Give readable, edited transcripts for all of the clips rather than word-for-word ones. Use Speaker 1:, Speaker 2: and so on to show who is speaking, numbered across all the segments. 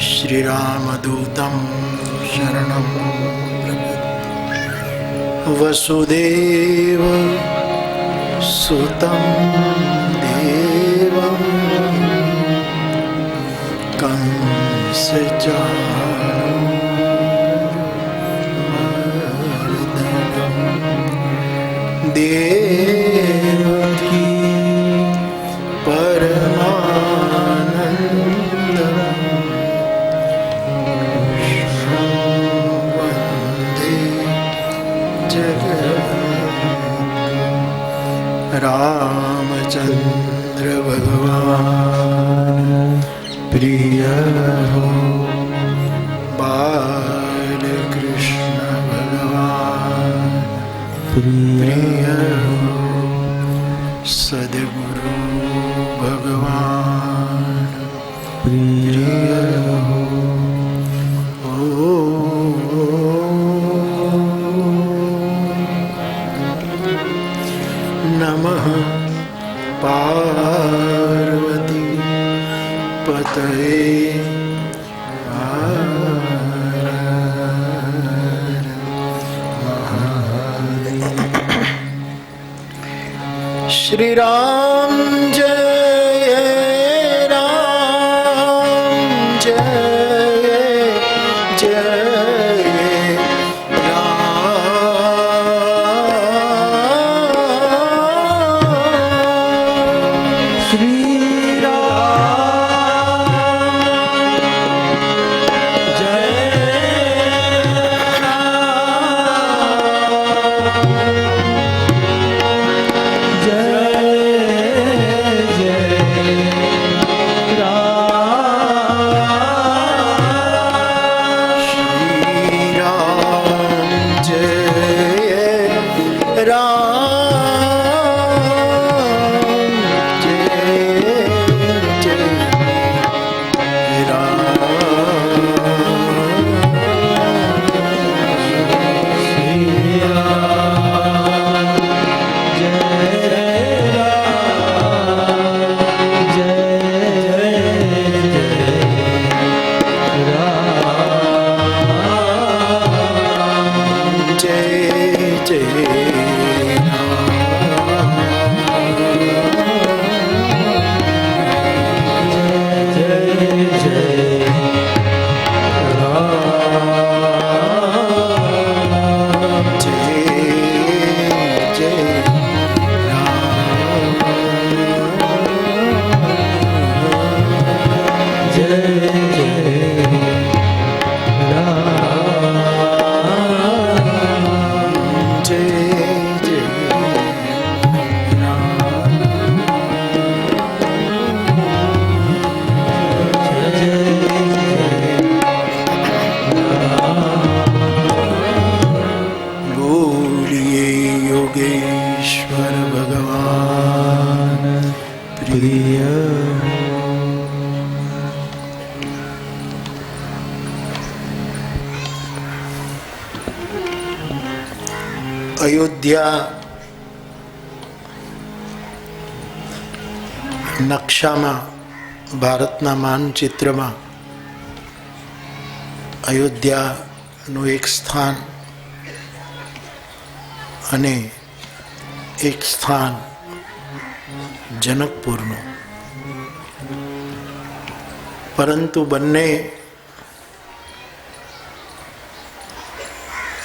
Speaker 1: श्रीरामदूतं शरणं वसुदेव सुतं देवं कंसचाणूरमर्दनं देवकी परमानन्दं वन्दे जगद्गुरुं रामचन्द्र भगवान प्रिय हो, बालकृष्ण भगवान प्रिय हो, सद्गुरु भगवान प्रिय हो। नमः पार्वती पतये श्री राम जय राम जय जय राम। श्री અયોધ્યા નકશામાં, ભારતના માનચિત્રમાં અયોધ્યાનું એક સ્થાન અને એક સ્થાન જનકપુરનું, પરંતુ બંને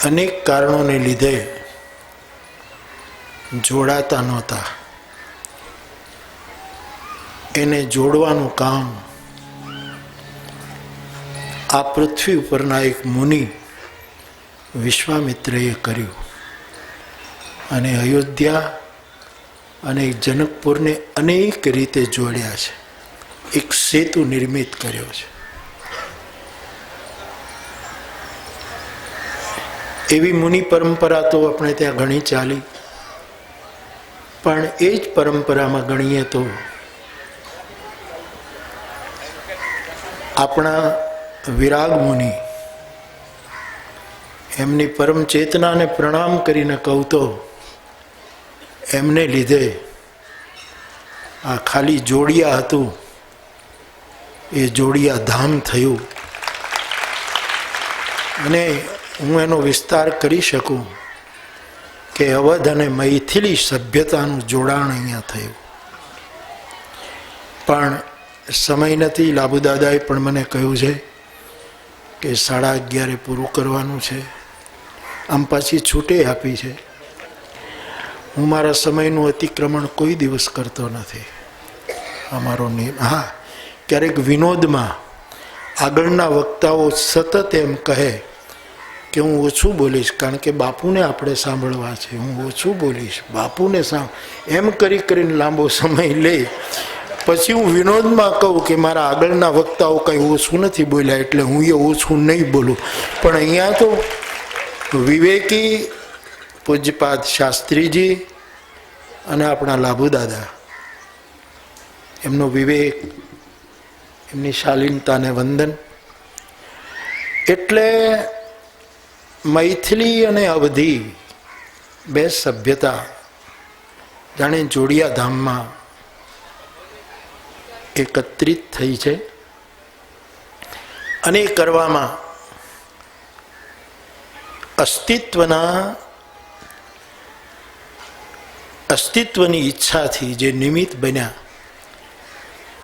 Speaker 1: અનેક કારણોને લીધે જોડાતા નહોતા. એને જોડવાનું કામ આ પૃથ્વી ઉપરના એક મુનિ વિશ્વામિત્રએ કર્યું અને અયોધ્યા અને જનકપુરને અનેક રીતે જોડ્યા છે. એક સેતુ નિર્મિત કર્યો છે. એવી મુનિ પરંપરા તો આપણે ત્યાં ઘણી ચાલી, પણ એ જ પરંપરામાં ગણીએ તો આપણા વિરાગ મુનિ, એમની પરમ ચેતનાને પ્રણામ કરીને કહું તો એમને લીધે આ ખાલી જોડિયા હતું એ જોડિયા ધામ થયું. અને હું એનો વિસ્તાર કરી શકું કે અવધ અને મૈથિલી સભ્યતાનું જોડાણ અહીંયા થયું. પણ સમય નથી. લાબુદાદાએ પણ મને કહ્યું છે કે 11:30 પૂરું કરવાનું છે. આમ પાછી છૂટે આપી છે. હું મારા સમયનું અતિક્રમણ કોઈ દિવસ કરતો નથી. અમારો નિયમ. હા, ક્યારેક વિનોદમાં આગળના વક્તાઓ સતત એમ કહે કે હું ઓછું બોલીશ, કારણ કે બાપુને આપણે સાંભળવા છે, હું ઓછું બોલીશ, બાપુને એમ કરીને લાંબો સમય લે. પછી હું વિનોદમાં કહું કે મારા આગળના વક્તાઓ કંઈ ઓછું નથી બોલ્યા, એટલે હું એ ઓછું નહીં બોલું. પણ અહીંયા તો વિવેકી પૂજ્યપાદ શાસ્ત્રીજી અને આપણા લાભુદાદા, એમનો વિવેક, એમની શાલીનતાને વંદન. એટલે મૈથિલી અને અવધી બે સભ્યતા જાણે જોડિયા ધામમાં એકત્રિત થઈ છે. અને એ કરવામાં અસ્તિત્વની ઈચ્છાથી જે નિમિત્ત બન્યા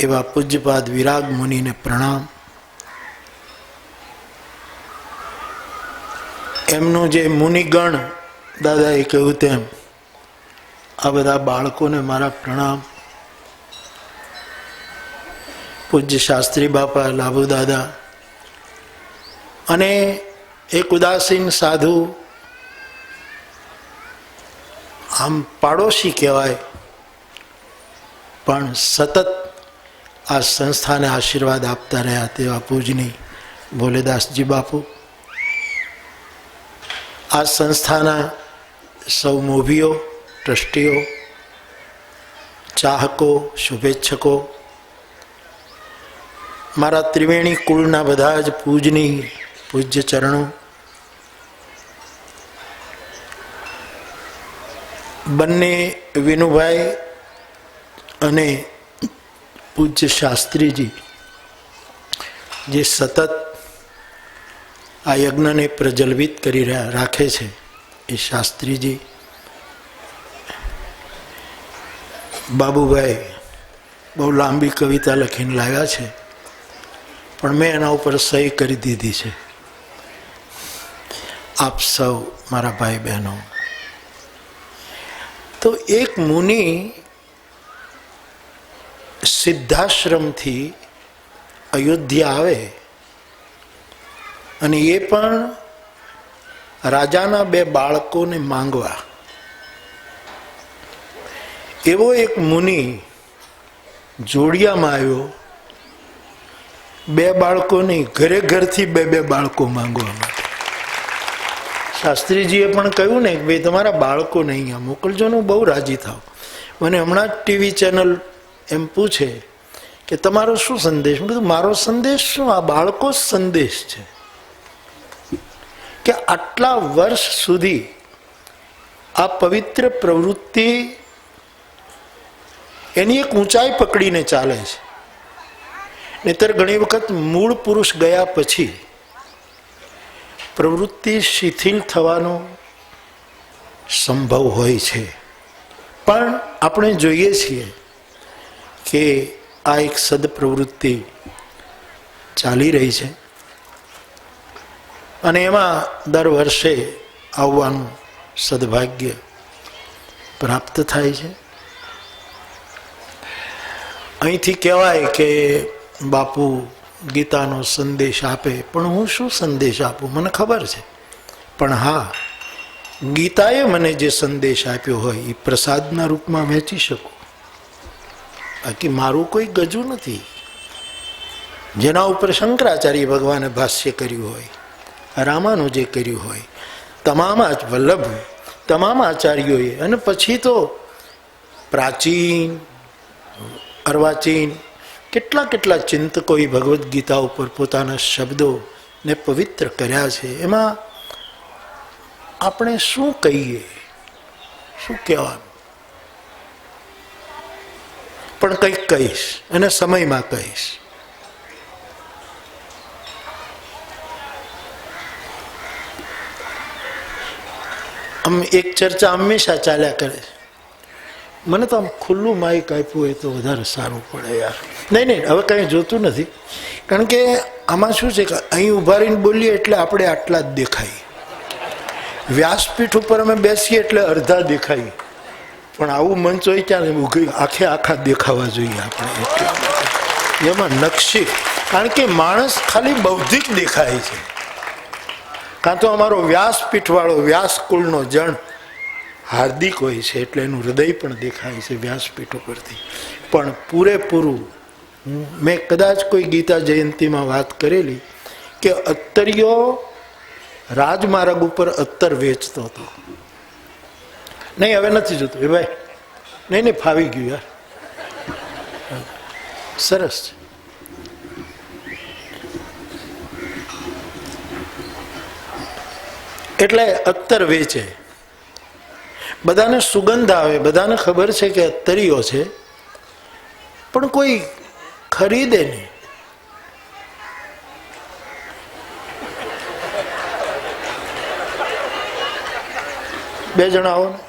Speaker 1: એવા પૂજ્યપાદ વિરાગ મુનિને પ્રણામ. એમનું જે મુનિગણ, દાદાએ કહ્યું તેમ, આ બધા બાળકોને મારા પ્રણામ. પૂજ્ય શાસ્ત્રી બાપા, લાભુ દાદા અને એક ઉદાસીન સાધુ, આમ પાડોશી કહેવાય, પણ સતત આ સંસ્થાને આશીર્વાદ આપતા રહ્યા તેવા પૂજની ભોલેદાસજી બાપુ, આ સંસ્થાના સૌ મોભીઓ, ટ્રસ્ટીઓ, ચાહકો, શુભેચ્છકો, મારા ત્રિવેણી કુળના બધા જ પૂજની પૂજ્ય ચરણો, બંને વિનુભાઈ અને પૂજ્ય શાસ્ત્રીજી જે સતત આ યજ્ઞને પ્રજ્વલિત કરી રાખે છે, એ શાસ્ત્રીજી, બાબુભાઈ બહુ લાંબી કવિતા લખીને લાવ્યા છે, પણ મેં એના ઉપર સહી કરી દીધી છે. આપ સૌ મારા ભાઈ બહેનો, તો એક મુનિ સિદ્ધાશ્રમથી અયોધ્યા આવે, અને એ પણ રાજાના 2 બાળકોને માંગવા. એવો એક મુનિ જોડિયામાં આવ્યો, 2 બાળકો નહીં, ઘરથી 2 બાળકો માંગવા માટે. શાસ્ત્રીજીએ પણ કહ્યું ને કે ભાઈ તમારા બાળકોને અહીંયા મોકલજો ને, હું બહુ રાજી થાવ. મને હમણાં જ ટીવી ચેનલ એમ પૂછે કે તમારો શું સંદેશ? મેં કીધું મારો સંદેશ શું, આ બાળકો જ સંદેશ છે. કે આટલા વર્ષ સુધી આ પવિત્ર પ્રવૃત્તિ એની એક ઊંચાઈ પકડીને ચાલે છે. નહીંતર ઘણી વખત મૂળ પુરુષ ગયા પછી પ્રવૃત્તિ શિથિલ થવાનો સંભવ હોય છે. પણ આપણે જોઈએ છીએ કે આ એક સદપ્રવૃત્તિ ચાલી રહી છે, અને એમાં દર વર્ષે આવવાનું સદભાગ્ય પ્રાપ્ત થાય છે. અહીંથી કહેવાય કે બાપુ ગીતાનો સંદેશ આપે, પણ હું શું સંદેશ આપું મને ખબર છે. પણ હા, ગીતાએ મને જે સંદેશ આપ્યો હોય એ પ્રસાદના રૂપમાં વહેંચી શકું. બાકી મારું કોઈ ગજુ નથી. જેના ઉપર શંકરાચાર્ય ભગવાને ભાષ્ય કર્યું હોય, રામાનુજે કર્યું હોય, તમામ વલ્લભ તમામ આચાર્યોએ, અને પછી તો પ્રાચીન અર્વાચીન કેટલા ચિંતકોએ ભગવદ્ ગીતા ઉપર પોતાના શબ્દોને પવિત્ર કર્યા છે. એમાં આપણે શું કહીએ, શું કહેવાનું? પણ કંઈક કહીશ, અને સમયમાં કહીશ. આમ એક ચર્ચા હંમેશા ચાલ્યા કરે છે. મને તો આમ ખુલ્લું માઇક આપ્યું હોય તો વધારે સારું પડે યાર. નહીં હવે કંઈ જોતું નથી, કારણ કે આમાં શું છે કે અહીં ઉભા રહીને બોલીએ એટલે આપણે આટલા જ દેખાય. વ્યાસપીઠ ઉપર અમે બેસીએ એટલે અડધા દેખાય, પણ આવું મંચ હોય ત્યાં આખા દેખાવા જોઈએ આપણે. એટલા એમાં નકશી, કારણ કે માણસ ખાલી બૌદ્ધિક દેખાય છે. કાં તો અમારો વ્યાસપીઠવાળો વ્યાસકુળનો જણ હાર્દિક હોય છે એટલે એનું હૃદય પણ દેખાય છે વ્યાસપીઠ ઉપરથી. પણ પૂરેપૂરું મેં કદાચ કોઈ ગીતા જયંતીમાં વાત કરેલી કે અત્તરીઓ રાજમાર્ગ ઉપર અત્તર વેચતો હતો. નહીં હવે નથી જોતું એ ભાઈ, નહીં ફાવી ગયું યાર, સરસ છે. એટલે અત્તર વેચે, બધાને સુગંધ આવે, બધાને ખબર છે કે અત્તરીઓ છે, પણ કોઈ ખરીદે નહીં. બે જણા આવો ને.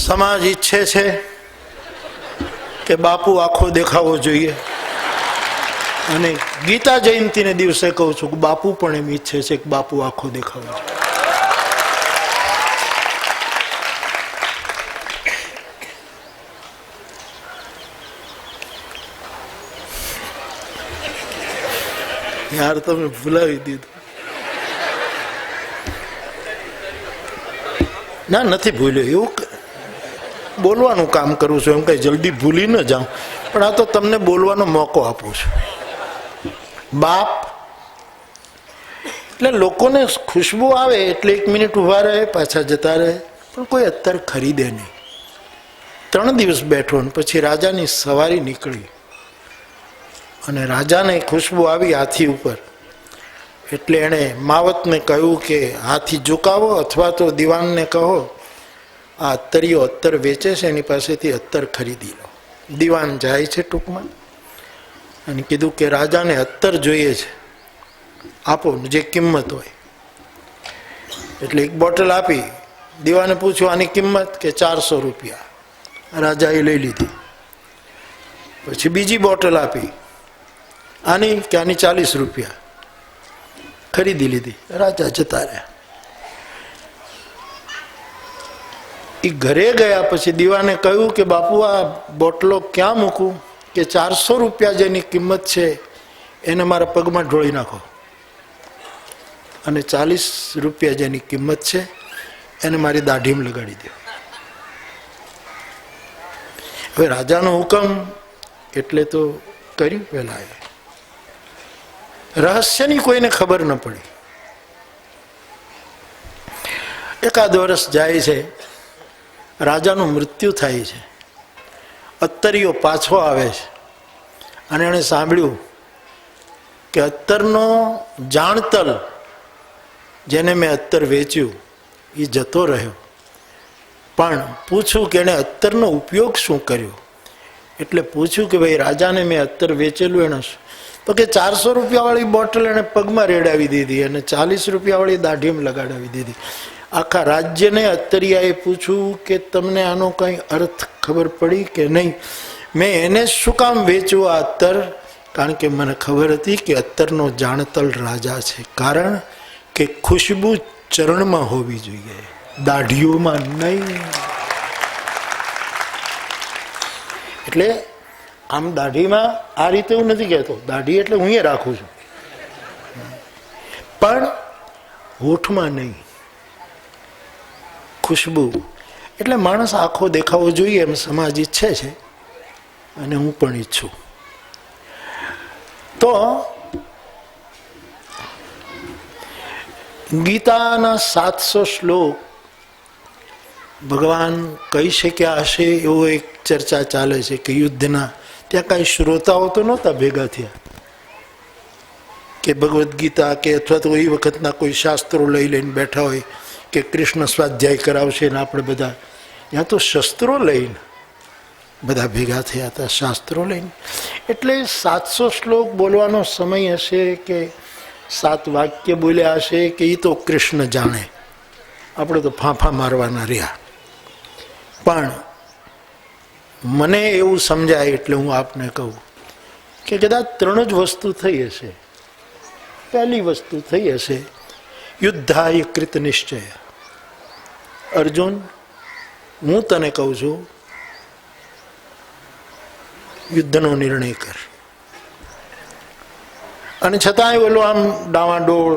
Speaker 1: સમાજ ઈચ્છે છે કે બાપુ આખો દેખાવો જોઈએ, અને ગીતા જયંતીને દિવસે કહું છું કે બાપુ પણ એમ ઈચ્છે છે કે બાપુ આખો દેખાવો જોઈએ. યાર તમે ભૂલાવી દીધું. ના નથી ભૂલ્યો, એવું બોલવાનું કામ કરું છું, એમ કઈ જલ્દી ભૂલી ન જાઉં, પણ આ તો તમને બોલવાનો મોકો આપું છું. બાપ એટલે લોકોને ખુશ્બુ આવે એટલે 1 મિનિટ ઊભા રહે, પાછા જતા રહે, પણ કોઈ અત્યારે ખરીદે નહીં. 3 દિવસ બેઠો ને પછી રાજાની સવારી નીકળી અને રાજાને ખુશ્બુ આવી હાથી ઉપર, એટલે એણે માવતને કહ્યું કે હાથી ઝુકાવો અથવા તો દિવાનને કહો આ અત્તરીઓ અત્તર વેચે છે એની પાસેથી અત્તર ખરીદી લો. દિવાન જાય છે ટૂંકમાં અને કીધું કે રાજાને અત્તર જોઈએ છે, આપો જે કિંમત હોય. એટલે 1 બોટલ આપી. દિવાને પૂછ્યું આની કિંમત, કે 400 રૂપિયા. રાજાએ લઈ લીધી. પછી બીજી બોટલ આપી, આની, કે આની 40 રૂપિયા. ખરીદી લીધી. રાજા જતા રહ્યા. એ ઘરે ગયા પછી દિવાને કહ્યું કે બાપુ આ બોટલો ક્યાં મૂકું, કે 400 રૂપિયા જેની કિંમત છે એને મારા પગમાં ઢોળી નાખો, અને 40 રૂપિયા જેની કિંમત છે એને મારી દાઢીમાં લગાડી દો. હવે રાજાનો હુકમ એટલે તો કર્યું. પહેલા રહસ્યની કોઈને ખબર ન પડી. 1 વર્ષ જાય છે, રાજાનું મૃત્યુ થાય છે. અત્તરીઓ પાછો આવે છે અને એણે સાંભળ્યું કે અત્તરનો જાણતલ જેને મેં અત્તર વેચ્યું એ જતો રહ્યો, પણ પૂછ્યું કે એણે અત્તરનો ઉપયોગ શું કર્યો. એટલે પૂછ્યું કે ભાઈ રાજાને મેં અત્તર વેચેલું એણે શું, તો કે 400 રૂપિયાવાળી બોટલ એણે પગમાં રેડાવી દીધી અને 40 રૂપિયાવાળી દાઢીમાં લગાડાવી દીધી. આખા રાજ્યને અત્તરિયાએ પૂછ્યું કે તમને આનો કંઈ અર્થ ખબર પડી કે નહીં. મેં એને શું કામ વેચ્યું આ અત્તર, કારણ કે મને ખબર હતી કે અત્તરનો જાણતલ રાજા છે, કારણ કે ખુશ્બુ ચરણમાં હોવી જોઈએ, દાઢીઓમાં નહીં. એટલે આમ દાઢીમાં આ રીતે હું નથી કહેતો, દાઢી એટલે હું એ રાખું છું, પણ હોઠમાં નહીં. ખુશ્બુ એટલે માણસ આખો દેખાવો જોઈએ એમ સમાજ ઈચ્છે છે અને હું પણ ઈચ્છું. તો ગીતાના 700 શ્લોક ભગવાન કહી શક્યા હશે એવો એક ચર્ચા ચાલે છે કે યુદ્ધના ત્યાં કાંઈ શ્રોતાઓ તો નહોતા ભેગા થયા કે ભગવદ્ ગીતા કે અથવા તો એ વખતના કોઈ શાસ્ત્રો લઈ લઈને બેઠા હોય કે કૃષ્ણ સ્વાધ્યાય કરાવશે ને આપણે બધા ત્યાં તો શસ્ત્રો લઈને બધા ભેગા થયા હતા, શાસ્ત્રો લઈને. એટલે 700 શ્લોક બોલવાનો સમય હશે કે 7 વાક્ય બોલ્યા હશે કે એ તો કૃષ્ણ જાણે, આપણે તો ફાંફા મારવાના રહ્યા. પણ મને એવું સમજાય એટલે હું આપને કહું કે કદાચ 3 જ વસ્તુ થઈ હશે. પહેલી વસ્તુ થઈ હશે યુદ્ધાય કૃત નિશ્ચય. અર્જુન, હું તને કહું છું યુદ્ધનો નિર્ણય કર. અને છતાંય ઓલો આમ ડાવાડોળ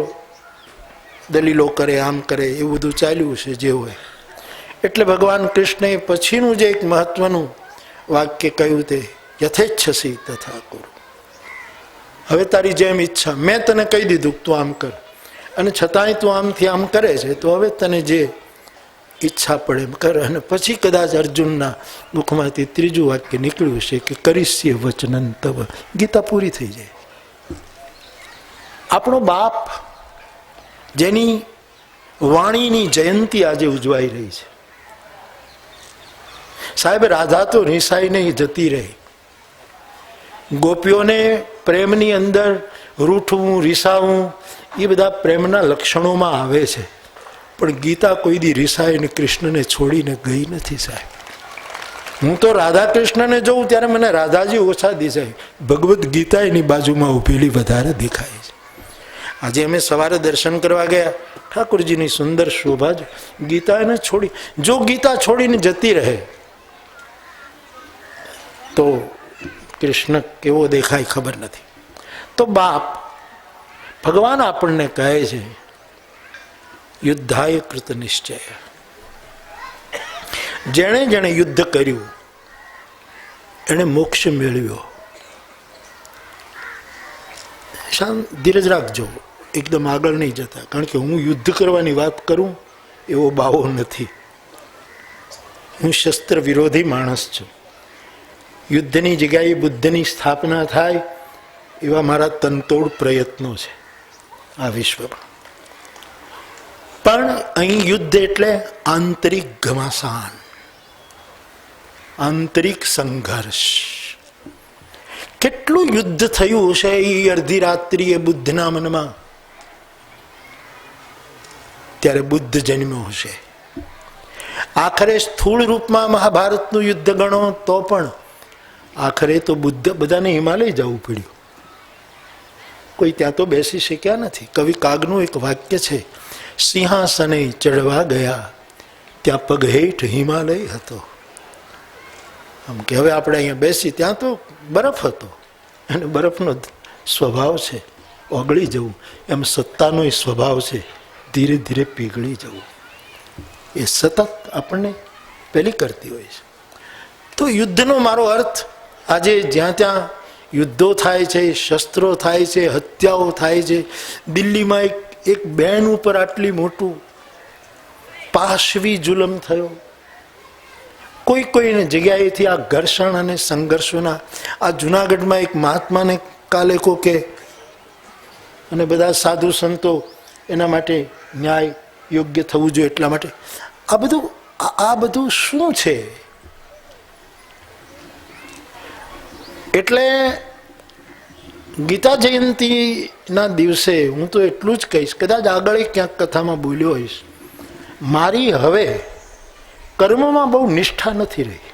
Speaker 1: દલીલો કરે, આમ કરે, એવું બધું ચાલ્યું છે જે હોય. એટલે ભગવાન કૃષ્ણએ પછીનું જે એક મહત્વનું વાક્ય કહ્યું તે યથેચ્છસી તથા કુરુ. હવે તારી જેમ ઈચ્છા, મેં તને કહી દીધું તું આમ કર, અને છતાંય તું આમથી આમ કરે છે, તો હવે તને જે ઈચ્છા પડે એમ કર. અને પછી કદાચ અર્જુનના મુખમાંથી 3જું વાક્ય નીકળ્યું છે કે કરીશ્ય વચનન તવ. ગીતા પૂરી થઈ જાય. આપણો બાપ જેની વાણીની જયંતિ આજે ઉજવાઈ રહી છે, સાહેબ રાધા તો રીસાઈ નહીં જતી રહી. ગોપીઓને પ્રેમની અંદર રૂઠવું, રીસાવું એ બધા પ્રેમના લક્ષણોમાં આવે છે, પણ ગીતા કોઈ દી રીસાઈને કૃષ્ણને છોડીને ગઈ નથી સાહેબ. હું તો રાધા કૃષ્ણને જોઉં ત્યારે મને રાધાજી ઓછા દેખાય, ભગવદ્ ગીતા એની બાજુમાં ઉભેલી વધારે દેખાય છે. આજે અમે સવારે દર્શન કરવા ગયા, ઠાકોરજીની સુંદર શોભા જ. ગીતા એને છોડી, જો ગીતા છોડીને જતી રહે તો કૃષ્ણ કેવો દેખાય ખબર નથી. તો બાપ ભગવાન આપણને કહે છે યુદ્ધાય કૃત નિશ્ચય. જેણે જેણે યુદ્ધ કર્યું એણે મોક્ષ મેળવ્યો. ધીરજ રાખજો, એકદમ આગળ નહીં જતા, કારણ કે હું યુદ્ધ કરવાની વાત કરું એવો બાવો નથી. હું શસ્ત્ર વિરોધી માણસ છું. યુદ્ધની જગ્યાએ બુદ્ધની સ્થાપના થાય એવા મારા તનતોડ પ્રયત્નો છે આ વિશ્વમાં. પણ અહીં યુદ્ધ એટલે આંતરિક ઘમાસાન, આંતરિક સંઘર્ષ. કેટલું યુદ્ધ થયું છે એ અડધી રાત્રિએ બુદ્ધના મનમાં, ત્યારે બુદ્ધ જન્મ્યો હશે. આખરે સ્થૂળ રૂપમાં મહાભારતનું યુદ્ધ ગણો તો પણ આખરે તો બુદ્ધ બધાને હિમાલય જવું પડ્યું. કોઈ ત્યાં તો બેસી શક્યા નથી. કવિ કાગનું એક વાક્ય છે, સિંહાસને ચડવા ગયા ત્યાં પગ હેઠ હિમાલય હતો. આમ કે હવે આપણે અહીંયા બેસી, ત્યાં તો બરફ હતો, અને બરફનો સ્વભાવ છે ઓગળી જવું. એમ સત્તાનો સ્વભાવ છે ધીરે ધીરે પીગળી જવું. એ સતત આપણને પેલી કરતી હોય છે. તો યુદ્ધનો મારો અર્થ આજે જ્યાં ત્યાં યુદ્ધો થાય છે, શસ્ત્રો થાય છે, હત્યાઓ થાય છે. દિલ્હીમાં એક બેન ઉપર આટલી મોટું પાશવી જુલમ થયો. કોઈને જગ્યાએથી આ ઘર્ષણ અને સંઘર્ષોના, આ જુનાગઢમાં એક મહાત્માને કાલે કોકે અને બધા સાધુ સંતો એના માટે ન્યાય યોગ્ય થવું જોઈએ એટલા માટે આ બધું શું છે? એટલે ગીતા જયંતિના દિવસે હું તો એટલું જ કહીશ, કદાચ આગળ ક્યાંક કથામાં બોલ્યો હોઈશ, મારી હવે કર્મમાં બહુ નિષ્ઠા નથી રહી.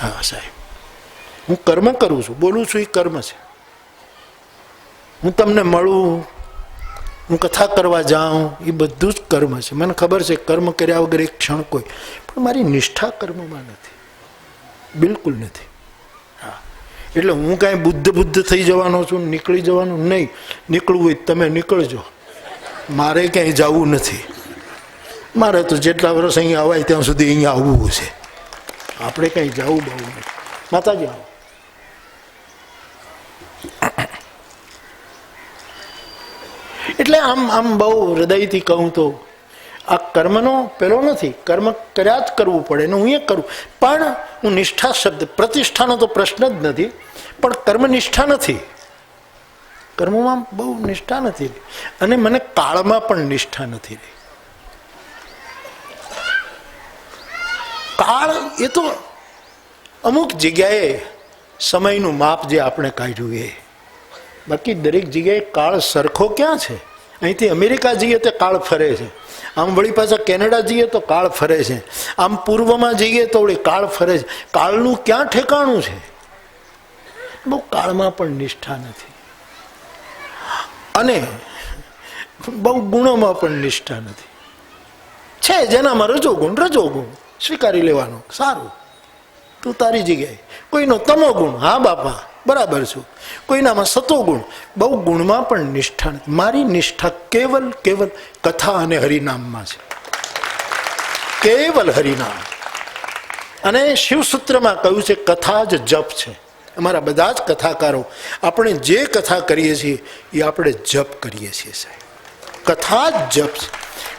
Speaker 1: હા સાહેબ, હું કર્મ કરું છું, બોલું છું એ કર્મ છે. હું તમને મળું, હું કથા કરવા જાઉં, એ બધું જ કર્મ છે. મને ખબર છે કર્મ કર્યા વગર એક ક્ષણ કોઈ, પણ મારી નિષ્ઠા કર્મમાં નથી, બિલકુલ નથી. હા, એટલે હું કાંઈ બુદ્ધ થઈ જવાનો છું, નીકળી જવાનું નહીં. નીકળવું હોય તમે નીકળજો, મારે ક્યાંય જવું નથી. મારે તો જેટલા વર્ષ અહીંયા આવાય ત્યાં સુધી અહીંયા આવવું છે. આપણે કંઈ જવું બહુ નહીં. માતાજી આવો. એટલે આમ બહુ હૃદયથી કહું તો આ કર્મનો પેલો નથી. કર્મ કર્યા જ કરવું પડે ને હું એ કરું, પણ હું નિષ્ઠા શબ્દ, પ્રતિષ્ઠાનો તો પ્રશ્ન જ નથી, પણ કર્મનિષ્ઠા નથી. કર્મોમાં બહુ નિષ્ઠા નથી રહી, અને મને કાળમાં પણ નિષ્ઠા નથી રહી. કાળ એ તો અમુક જગ્યાએ સમયનું માપ જે આપણે કાઢ્યું એ, બાકી દરેક જગ્યાએ કાળ સરખો ક્યાં છે? અહીંથી અમેરિકા જઈએ તો કાળ ફરે છે, આમ વળી પાછા કેનેડા જઈએ તો કાળ ફરે છે, આમ પૂર્વમાં જઈએ તો વળી કાળ ફરે છે. કાળનું ક્યાં ઠેકાણું છે? બહુ કાળમાં પણ નિષ્ઠા નથી, અને બહુ ગુણોમાં પણ નિષ્ઠા નથી. છે જેનામાં રજોગુણ સ્વીકારી લેવાનું, સારું તું તારી જગ્યાએ. કોઈનો તમો ગુણ, હા બાપા બરાબર છું. કોઈનામાં સતોગુણ, બહુ ગુણમાં પણ નિષ્ઠા નથી. મારી નિષ્ઠા કેવલ કથા અને હરિનામમાં છે, કેવલ હરિનામ. અને શિવસૂત્રમાં કહ્યું છે કથા જ જપ છે. અમારા બધા જ કથાકારો આપણે જે કથા કરીએ છીએ એ આપણે જપ કરીએ છીએ સાહેબ. કથા જ જપ છે.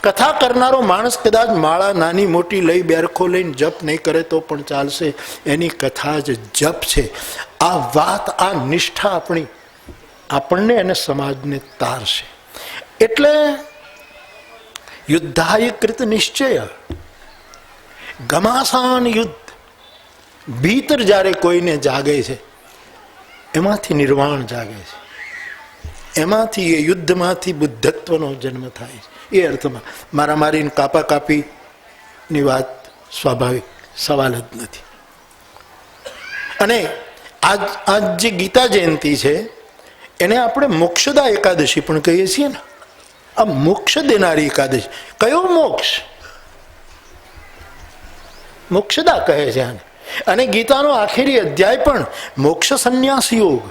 Speaker 1: કથા કરનારો માણસ કદાચ માળા નાની મોટી લઈ બેરખો લઈને જપ નહીં કરે તો પણ ચાલશે, એની કથા જ જપ છે. આ વાત, આ નિષ્ઠા આપણને અને સમાજને તારશે. એટલે યુદ્ધાય કૃત નિશ્ચય, ઘમાસાન યુદ્ધ. ભીતર જ્યારે કોઈને જાગે છે એમાંથી નિર્વાણ જાગે છે, એમાંથી એ યુદ્ધમાંથી બુદ્ધત્વનો જન્મ થાય છે. એ અર્થમાં મારામારીને કાપાકાપીની વાત સ્વાભાવિક, સવાલ જ નથી. અને આજ જે ગીતા જયંતિ છે એને આપણે મોક્ષદા એકાદશી પણ કહીએ છીએ ને. આ મોક્ષ દેનારી એકાદશી. કયો મોક્ષ? મોક્ષદા કહે છે આને. અને ગીતાનો આખરી અધ્યાય પણ મોક્ષ સંન્યાસ યોગ,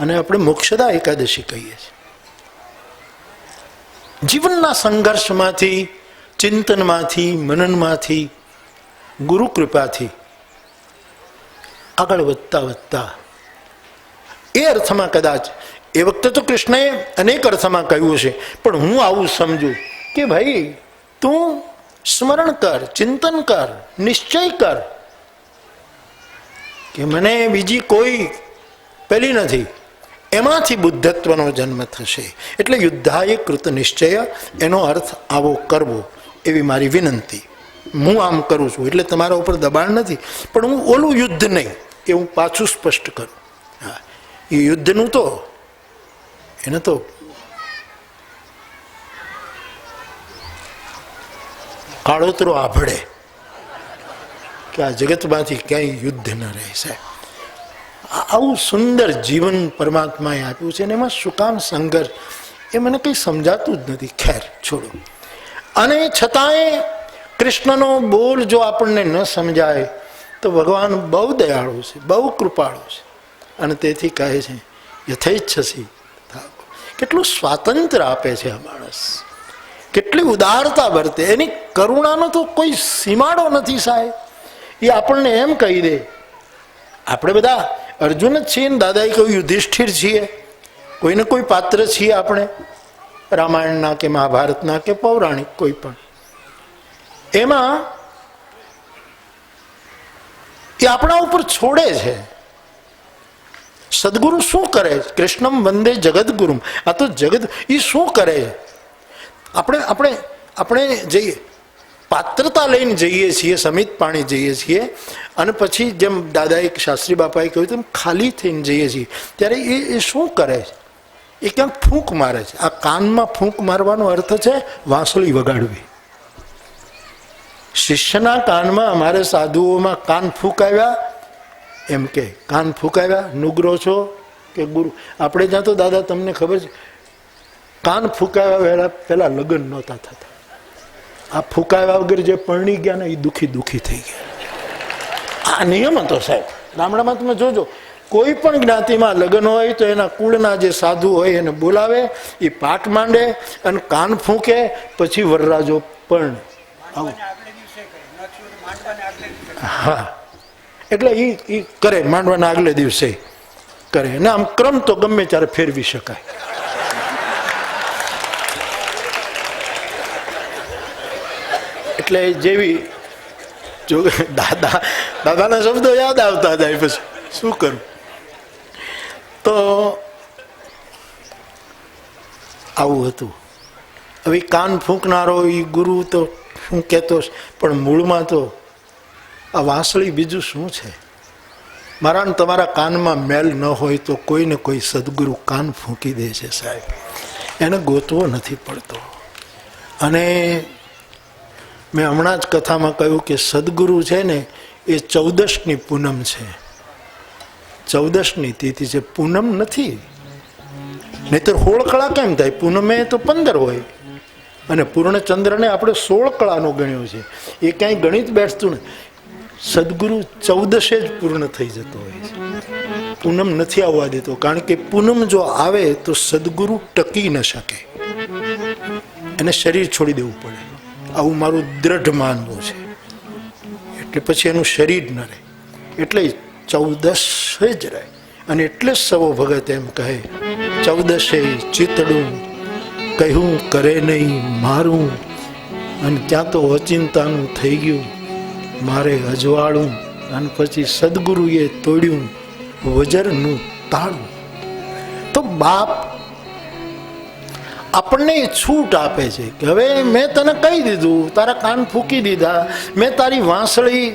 Speaker 1: અને આપણે મોક્ષદા એકાદશી કહીએ છીએ. જીવનના સંઘર્ષમાંથી, ચિંતનમાંથી, મનનમાંથી, ગુરુ કૃપાથી આગળ વધતા એ અર્થમાં કદાચ એ વખતે તો કૃષ્ણએ અનેક અર્થમાં કહ્યું છે, પણ હું આવું સમજુ કે ભાઈ તું સ્મરણ કર, ચિંતન કર, નિશ્ચય કર કે મને બીજી કોઈ પેલી નથી, એમાંથી બુદ્ધત્વનો જન્મ થશે. એટલે યુદ્ધાય કૃત નિશ્ચય, એનો અર્થ આવો કરવો એવી મારી વિનંતી. હું આમ કરું છું એટલે તમારા ઉપર દબાણ નથી, પણ હું ઓલું યુદ્ધ નહીં એ હું પાછું સ્પષ્ટ કરું. હા, એ યુદ્ધનું તો એને તો કાળોતરો આભળે કે આ જગતમાંથી ક્યાંય યુદ્ધ ન રહે સાહેબ. આવું સુંદર જીવન પરમાત્માએ આપ્યું છે ને એમાં શું કામ સંઘર્ષ, એ મને કંઈ સમજાતું જ નથી. ખેર છોડો. અને છતાંય કૃષ્ણનો બોલ જો આપણને ન સમજાય તો ભગવાન બહુ દયાળુ છે, બહુ કૃપાળુ છે. અને તેથી કહે છે યથેચ્છસી. કેટલું સ્વાતંત્ર્ય આપે છે આ માણસ, કેટલી ઉદારતા વર્તે. એની કરુણાનો તો કોઈ સીમાડો નથી સાહેબ. એ આપણને એમ કહી દે, આપણે બધા અર્જુન જ છીએ ને, દાદાએ કહ્યું યુધિષ્ઠિર છીએ, કોઈને કોઈ પાત્ર છીએ આપણે, રામાયણના કે મહાભારતના કે પૌરાણિક કોઈ પણ. એમાં એ આપણા ઉપર છોડે છે. સદગુરુ શું કરે છે? કૃષ્ણમ વંદે જગદગુરુ. આ તો જગત, એ શું કરે છે? આપણે જઈએ પાત્રતા લઈને જઈએ છીએ, સમિત પાણી જઈએ છીએ, અને પછી જેમ દાદાએ શાસ્ત્રી બાપાએ કહ્યું તેમ ખાલી થઈને જઈએ છીએ. ત્યારે એ શું કરે છે? એ ક્યાંક ફૂંક મારે છે. આ કાનમાં ફૂંક મારવાનો અર્થ છે વાંસળી વગાડવી. શિષ્યના કાનમાં અમારે સાધુઓમાં કાન ફૂંકાવ્યા એમ કે કાન ફૂંકાવ્યા, નુગરો છો કે ગુરુ. આપણે જ્યાં તો દાદા તમને ખબર છે કાન ફૂંકાવ્યા પહેલા લગ્ન નહોતા થતા. આ ફૂંકાવ્યા વગર જે પરણી ગયા ને એ દુખી થઈ ગયા. આ નિયમ હતો સાહેબ. ગામડામાં તમે જોજો, કોઈ પણ જ્ઞાતિમાં લગ્ન હોય તો એના કુળના જે સાધુ હોય એને બોલાવે, એ પાઠ માંડે અને કાન ફૂંકે, પછી વરરાજો પણ આવું. હા, એટલે એ કરે, માંડવાના આગલે દિવસે કરે. અને આમ ક્રમ તો ગમે ત્યારે ફેરવી શકાય. એટલે જેવી જો દાદાના શબ્દો યાદ આવતા જાય, પછી શું કરું. તો આવું હતું. હવે કાન ફૂંકનારો એ ગુરુ તો શું કહેતો, પણ મૂળમાં તો આ વાંસળી બીજું શું છે? મારા ને તમારા કાનમાં મેલ ન હોય તો કોઈને કોઈ સદગુરુ કાન ફૂંકી દે છે સાહેબ, એને ગોતવો નથી પડતો. અને મેં હમણાં જ કથામાં કહ્યું કે સદગુરુ છે ને એ 14ની પૂનમ છે, 14ની તિથિ છે, પૂનમ નથી. નહીતર 16 કળા કેમ થાય? પૂનમે તો 15 હોય અને પૂર્ણચંદ્રને આપણે 16 કળાનો ગણ્યો છે, એ ક્યાંય ગણિત બેસતું ને. સદગુરુ 14 જ પૂર્ણ થઈ જતો હોય છે, પૂનમ નથી આવવા દેતો. કારણ કે પૂનમ જો આવે તો સદગુરુ ટકી ન શકે, એને શરીર છોડી દેવું પડે. આવું મારું દ્રઢ માનવું છે. એટલે પછી એનું શરીર ન રહે, એટલે 14 જ રહે. અને એટલે જ સવો ભગત એમ કહે 14 ચિતડું કહ્યું કરે નહીં મારું, અને ત્યાં તો અચિંતાનું થઈ ગયું મારે અજવાળું. અને પછી સદગુરુએ તોડ્યું વજરનું તાળું. તો બાપ આપણને છૂટ આપે છે કે હવે મેં તને કહી દીધું, તારા કાન ફૂંકી દીધા, મેં તારી વાંસળી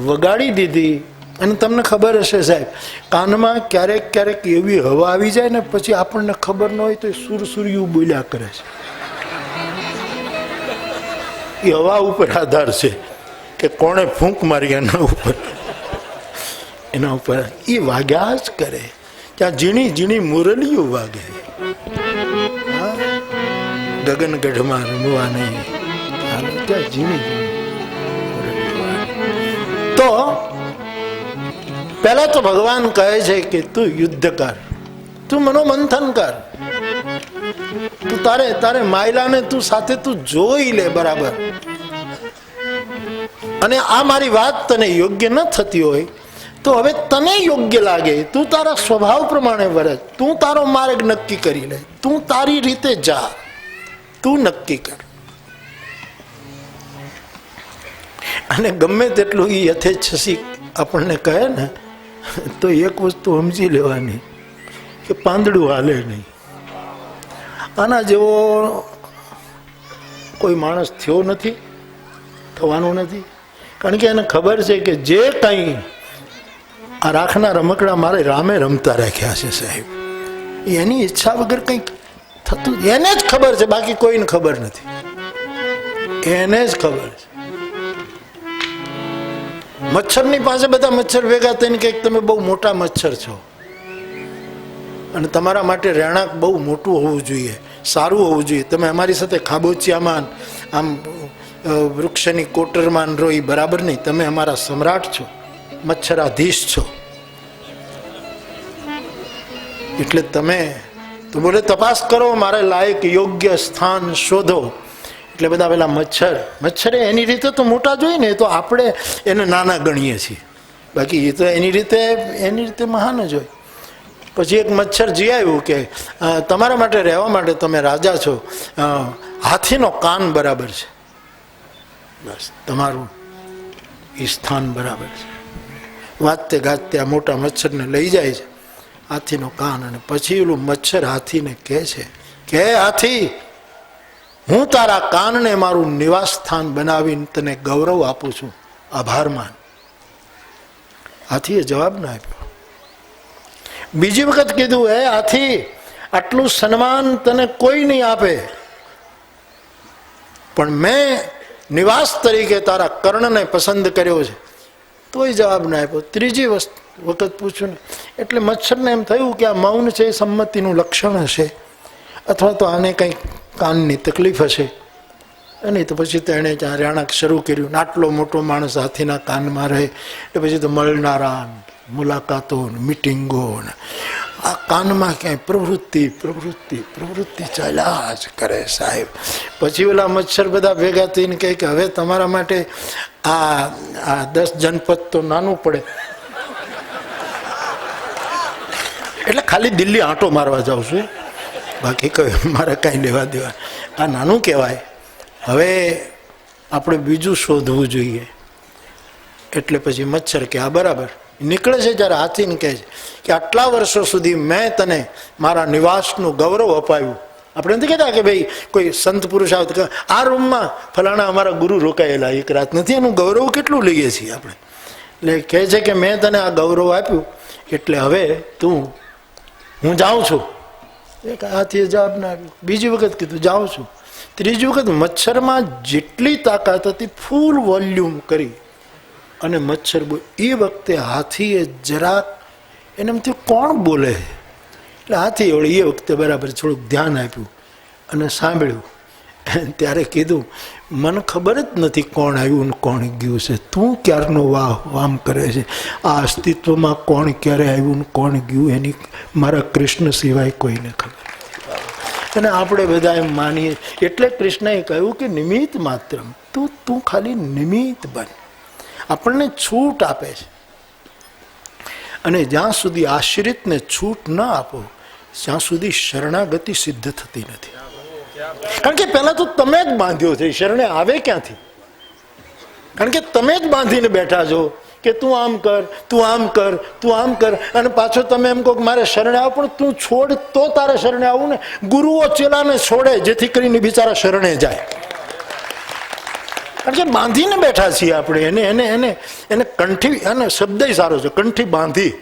Speaker 1: વગાડી દીધી. અને તમને ખબર હશે સાહેબ, કાનમાં ક્યારેક ક્યારેક એવી હવા આવી જાય ને પછી આપણને ખબર ન હોય તો સુરસુરિયું બોલ્યા કરે છે. એ હવા ઉપર આધાર છે કે કોણે ફૂંક મારી એના ઉપર એ વાગ્યા જ કરે. ત્યાં ઝીણી ઝીણી મુરલીઓ વાગે. ગગનગઢમાં રમવા નહીં, ત્યાં ઝીણી ઝીણી. તો પહેલા તો ભગવાન કહે છે કે તું યુદ્ધ કર, તું મનોમંથન કર, તું તારે માયલાને તું સાથે તું જોઈ લે બરાબર. અને આ મારી વાત તને યોગ્ય ન થતી હોય તો હવે તને યોગ્ય લાગે તું તારા સ્વભાવ પ્રમાણે વર્ત, તું તારો માર્ગ નક્કી કરી લે, તું તારી રીતે જા, તું નક્કી કર. અને ગમે તેટલું એ યથેચ્છસી આપણને કહે ને તો એક વસ્તુ સમજી લેવાની કે પાંદડું હાલે નહીં. આના જેવો કોઈ માણસ થયો નથી, થવાનો નથી. કારણ કે એને ખબર છે કે જે કંઈ આ રાખના રમકડા મારે રામે રમતા રાખ્યા છે સાહેબ, એની ઈચ્છા વગર કંઈક થતું એને જ ખબર છે, બાકી કોઈને ખબર નથી. એને જ ખબર છે. મચ્છરની પાસે બધા મચ્છર ભેગા થઈને કે તમે બહુ મોટા મચ્છર છો અને તમારા માટે રહેણાંક બહુ મોટું હોવું જોઈએ, સારું હોવું જોઈએ, તમે અમારી સાથે ખાબોચિયામાં આમ વૃક્ષની કોટરમાં રહો એ બરાબર નહીં, તમે અમારા સમ્રાટ છો, મચ્છરાધીશ છો, એટલે તમે તો બોલે તપાસ કરો, મારે લાયક યોગ્ય સ્થાન શોધો. એટલે બધા પેલા મચ્છરે એની રીતે તો મોટા જોઈએ ને, તો આપણે એને નાના ગણીએ છીએ, બાકી એ તો એની રીતે મહાન જ હોય. પછી એક મચ્છર જી આવ્યું કે તમારા માટે રહેવા માટે તમે રાજા છો, હાથીનો કાન બરાબર છે, બસ તમારું એ સ્થાન બરાબર છે. વાંચતે ગાજતે આ મોટા મચ્છરને લઈ જાય છે, હાથીનો કાન. અને પછી ઓલું મચ્છર હાથીને કહે છે કે હાથી, હું તારા કાનને મારું નિવાસ સ્થાન બનાવીને તને ગૌરવ આપું છું, આભાર માન. હાથીએ જવાબ ના આપ્યો. બીજી વખત કીધું હે હાથી, આટલું સન્માન તને કોઈ નહીં આપે, પણ મેં નિવાસ તરીકે તારા કર્ણને પસંદ કર્યો છે, તોય જવાબ ના આપ્યો. ત્રીજી વખત પૂછ્યું ને એટલે મચ્છરને એમ થયું કે આ મૌન છે એ સંમતિનું લક્ષણ હશે, અથવા તો આને કંઈક કાનની તકલીફ હશે. અને તો પછી તેણે ત્યાં રહેણાંક શરૂ કર્યું. આટલો મોટો માણસ હાથીના કાનમાં રહે એટલે પછી તો મળનારા મુલાકાતો મિટિંગો આ કાનમાં ક્યાંય પ્રવૃત્તિ ચાલ્યા જ કરે સાહેબ. પછી ઓલા મચ્છર બધા ભેગા થઈને કહે કે હવે તમારા માટે આ 10 જનપદ તો નાનું પડે, એટલે ખાલી દિલ્હી આંટો મારવા જાઉં છું, બાકી કઈ મારે કાંઈ લેવા દેવા, આ નાનું કહેવાય, હવે આપણે બીજું શોધવું જોઈએ. એટલે પછી મચ્છર કે આ બરાબર નીકળે છે. જ્યારે હાથીને કહે છે કે આટલા વર્ષો સુધી મેં તને મારા નિવાસનું ગૌરવ અપાયું, આપણે નથી કહેતા કે ભાઈ કોઈ સંત પુરુષ આવે આ રૂમમાં ફલાણા અમારા ગુરુ રોકાયેલા એક રાત, નથી. એનું ગૌરવ કેટલું લઈએ છીએ આપણે. એટલે કહે છે કે મેં તને આ ગૌરવ આપ્યું એટલે હવે હું જાઉં છું. એક હાથીએ જવાબ ના આપ્યો. બીજી વખત કીધું જાઉં છું. ત્રીજી વખત મચ્છરમાં જેટલી તાકાત હતી ફૂલ વોલ્યુમ કરી અને મચ્છર બોલ. એ વખતે હાથીએ જરાક એને એમ થયું કોણ બોલે, એટલે હાથી વળી એ વખતે બરાબર થોડુંક ધ્યાન આપ્યું અને સાંભળ્યું. ત્યારે કીધું મને ખબર જ નથી કોણ આવ્યું ને કોણ ગયું છે. તું ક્યારનો વામ કરે છે. આ અસ્તિત્વમાં કોણ ક્યારે આવ્યું ને કોણ ગયું એની મારા કૃષ્ણ સિવાય કોઈને ખબર. અને આપણે બધા એમ માનીએ. એટલે કૃષ્ણએ કહ્યું કે નિમિત્ત માત્ર, તું ખાલી નિમિત્ત બન. આપણને છૂટ આપે છે. અને જ્યાં સુધી આશ્રિતને છૂટ ન આપો ત્યાં સુધી શરણાગતિ સિદ્ધ થતી નથી. કારણ કે પહેલા તો તમે જ બાંધ્યો છે. શરણે આવે ક્યાંથી? કારણ કે તમે જ બાંધીને બેઠા છો કે તું આમ કર, તું આમ કર, તું આમ કર. અને પાછો તમે એમ કહો કે મારે શરણે આવ, પણ તું છોડ તો તારે શરણે આવું ને. ગુરુઓ ચેલાને છોડે જેથી કરીને બિચારા શરણે જાય. કારણ કે બાંધીને બેઠા છીએ આપણે એને એને એને એને કંઠી. અને શબ્દ સારો છે, કંઠી બાંધી.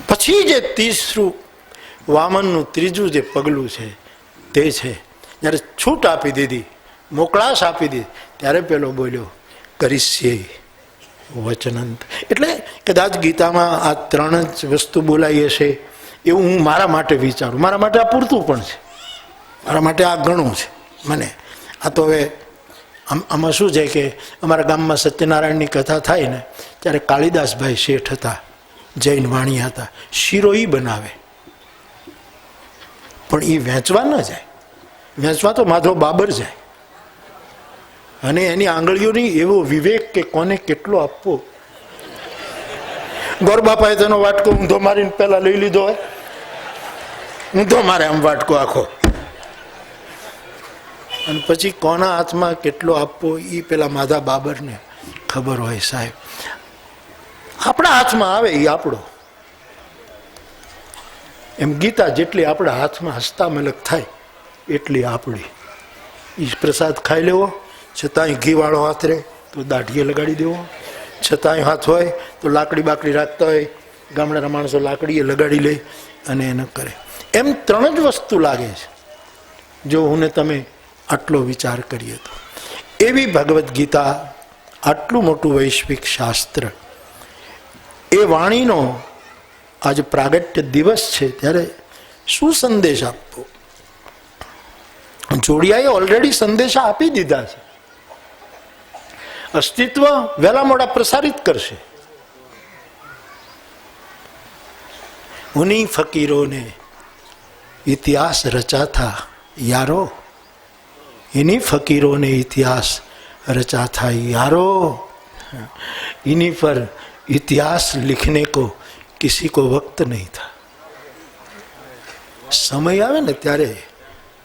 Speaker 1: પછી જે તીસરું વામનનું ત્રીજું જે પગલું છે તે છે જ્યારે છૂટ આપી દીધી, મોકળાશ આપી દીધી, ત્યારે પેલો બોલ્યો કરીશ્યે વચનંત. એટલે કદાચ ગીતામાં આ 3 જ વસ્તુ બોલાઈ હશે એવું હું મારા માટે વિચારું. મારા માટે આ પૂરતું પણ છે, મારા માટે આ ઘણું છે. મને આ તો હવે આમાં શું છે કે અમારા ગામમાં સત્યનારાયણની કથા થાય ને ત્યારે કાળીદાસભાઈ શેઠ હતા, જૈન વાણી હતા. શીરો એ બનાવે પણ એ વેચવા ન જાય. વેચવા તો માધવ બાબર જાય. અને એની આંગળીઓની એવો વિવેક કે કોને કેટલો આપવો. ગોરબાપાએ તેનો વાટકો ઊંધો મારીને પેલા લઈ લીધો હોય. ઊંધો મારે આમ વાટકો આખો. અને પછી કોના હાથમાં કેટલો આપવો એ પેલા માધા બાબરને ખબર હોય. સાહેબ આપણા હાથમાં આવે એ આપણો. એમ ગીતા જેટલી આપણા હાથમાં હસ્તામલક થાય એટલી આપણી. એ પ્રસાદ ખાઈ લેવો, છતાંય ઘીવાળો હાથ રહે તો દાઢીએ લગાડી દેવો, છતાંય હાથ હોય તો લાકડી બાકડી રાખતા હોય ગામડાના માણસો લાકડીએ લગાડી લે અને એને કરે. એમ 3 જ વસ્તુ લાગે છે જો હું ને તમે આટલો વિચાર કરીએ તો. એવી ભગવદ્ ગીતા, આટલું મોટું વૈશ્વિક શાસ્ત્ર, એ વાણીનો આજે પ્રાગટ્ય દિવસ છે ત્યારે શું સંદેશ આપવો? જોડિયાએ ઓલરેડી સંદેશા આપી દીધા છે. અસ્તિત્વ વહેલા મોડા પ્રસારિત કરશે. ઉની ફકીરોને ઇતિહાસ રચા થા यारो, इन्हीं फकीरों ने इतिहास रचा था यारो, इन्हीं पर इतिहास लिखने को किसी को वक्त नहीं था. समय આવે ને ત્યારે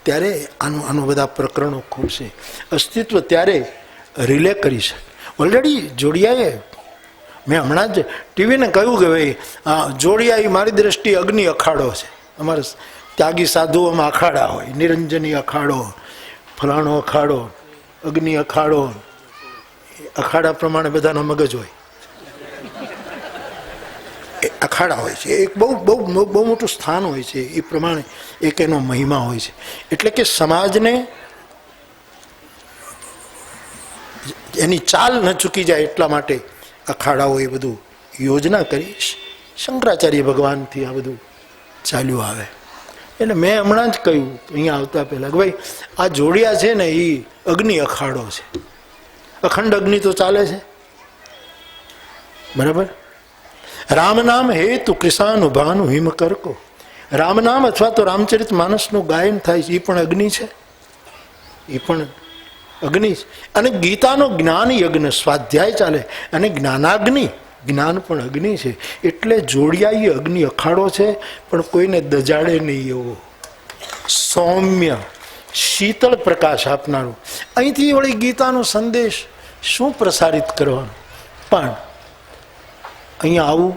Speaker 1: ત્યારે આનું બધા પ્રકરણો ખુલશે. અસ્તિત્વ ત્યારે રિલે કરી શકે. ઓલરેડી જોડિયાએ, મેં હમણાં જ ટીવીને કહ્યું કે ભાઈ જોડિયા એ મારી દ્રષ્ટિએ અગ્નિ અખાડો છે. અમારે ત્યાગી સાધુઓમાં અખાડા હોય, નિરંજની અખાડો, ફલાણો અખાડો, અગ્નિ અખાડો. અખાડા પ્રમાણે બધાનો મગજ હોય, અખાડા હોય છે. એક બહુ બહુ બહુ મોટું સ્થાન હોય છે. એ પ્રમાણે એક એનો મહિમા હોય છે. એટલે કે સમાજને એની ચાલ ન ચૂકી જાય એટલા માટે અખાડાઓ એ બધું યોજના કરી. શંકરાચાર્ય ભગવાનથી આ બધું ચાલ્યું આવે. એટલે મેં હમણાં જ કહ્યું અહીંયા આવતા પહેલાં કે ભાઈ આ જોડિયા છે ને એ અગ્નિ અખાડો છે. અખંડ અગ્નિ તો ચાલે છે, બરાબર. રામ નામ હેતુ કિસાન ભાનુ હિમ કરકો. રામ નામ અથવા તો રામચરિત માનસનું ગાયન થાય છે, એ પણ અગ્નિ છે. એ પણ અગ્નિ છે. અને ગીતાનો જ્ઞાન યજ્ઞ સ્વાધ્યાય ચાલે અને જ્ઞાનાગ્નિ, જ્ઞાન પણ અગ્નિ છે. એટલે જોડિયા એ અગ્નિ અખાડો છે, પણ કોઈને દજાડે નહીં એવો સૌમ્ય શીતળ પ્રકાશ આપનારો. અહીંથી વળી ગીતાનો સંદેશ શું પ્રસારિત કરવાનો? પણ અહીંયા આવું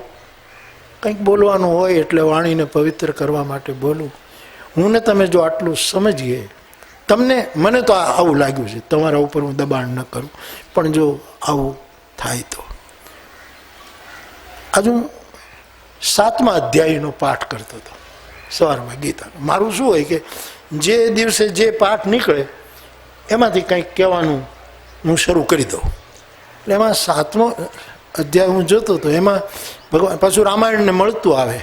Speaker 1: કંઈક બોલવાનું હોય એટલે વાણીને પવિત્ર કરવા માટે બોલું. હું ને તમે જો આટલું સમજીએ, તમને મને તો આવું લાગ્યું છે, તમારા ઉપર હું દબાણ ન કરું, પણ જો આવું થાય તો. આજે હું 7મા અધ્યાયનો પાઠ કરતો હતો સવારમાં ગીતાનો. મારું શું હોય કે જે દિવસે જે પાઠ નીકળે એમાંથી કંઈક કહેવાનું હું શરૂ કરી દઉં. એટલે એમાં 7મો અધ્યાય હું જોતો હતો, એમાં ભગવાન પાછું રામાયણને મળતું આવે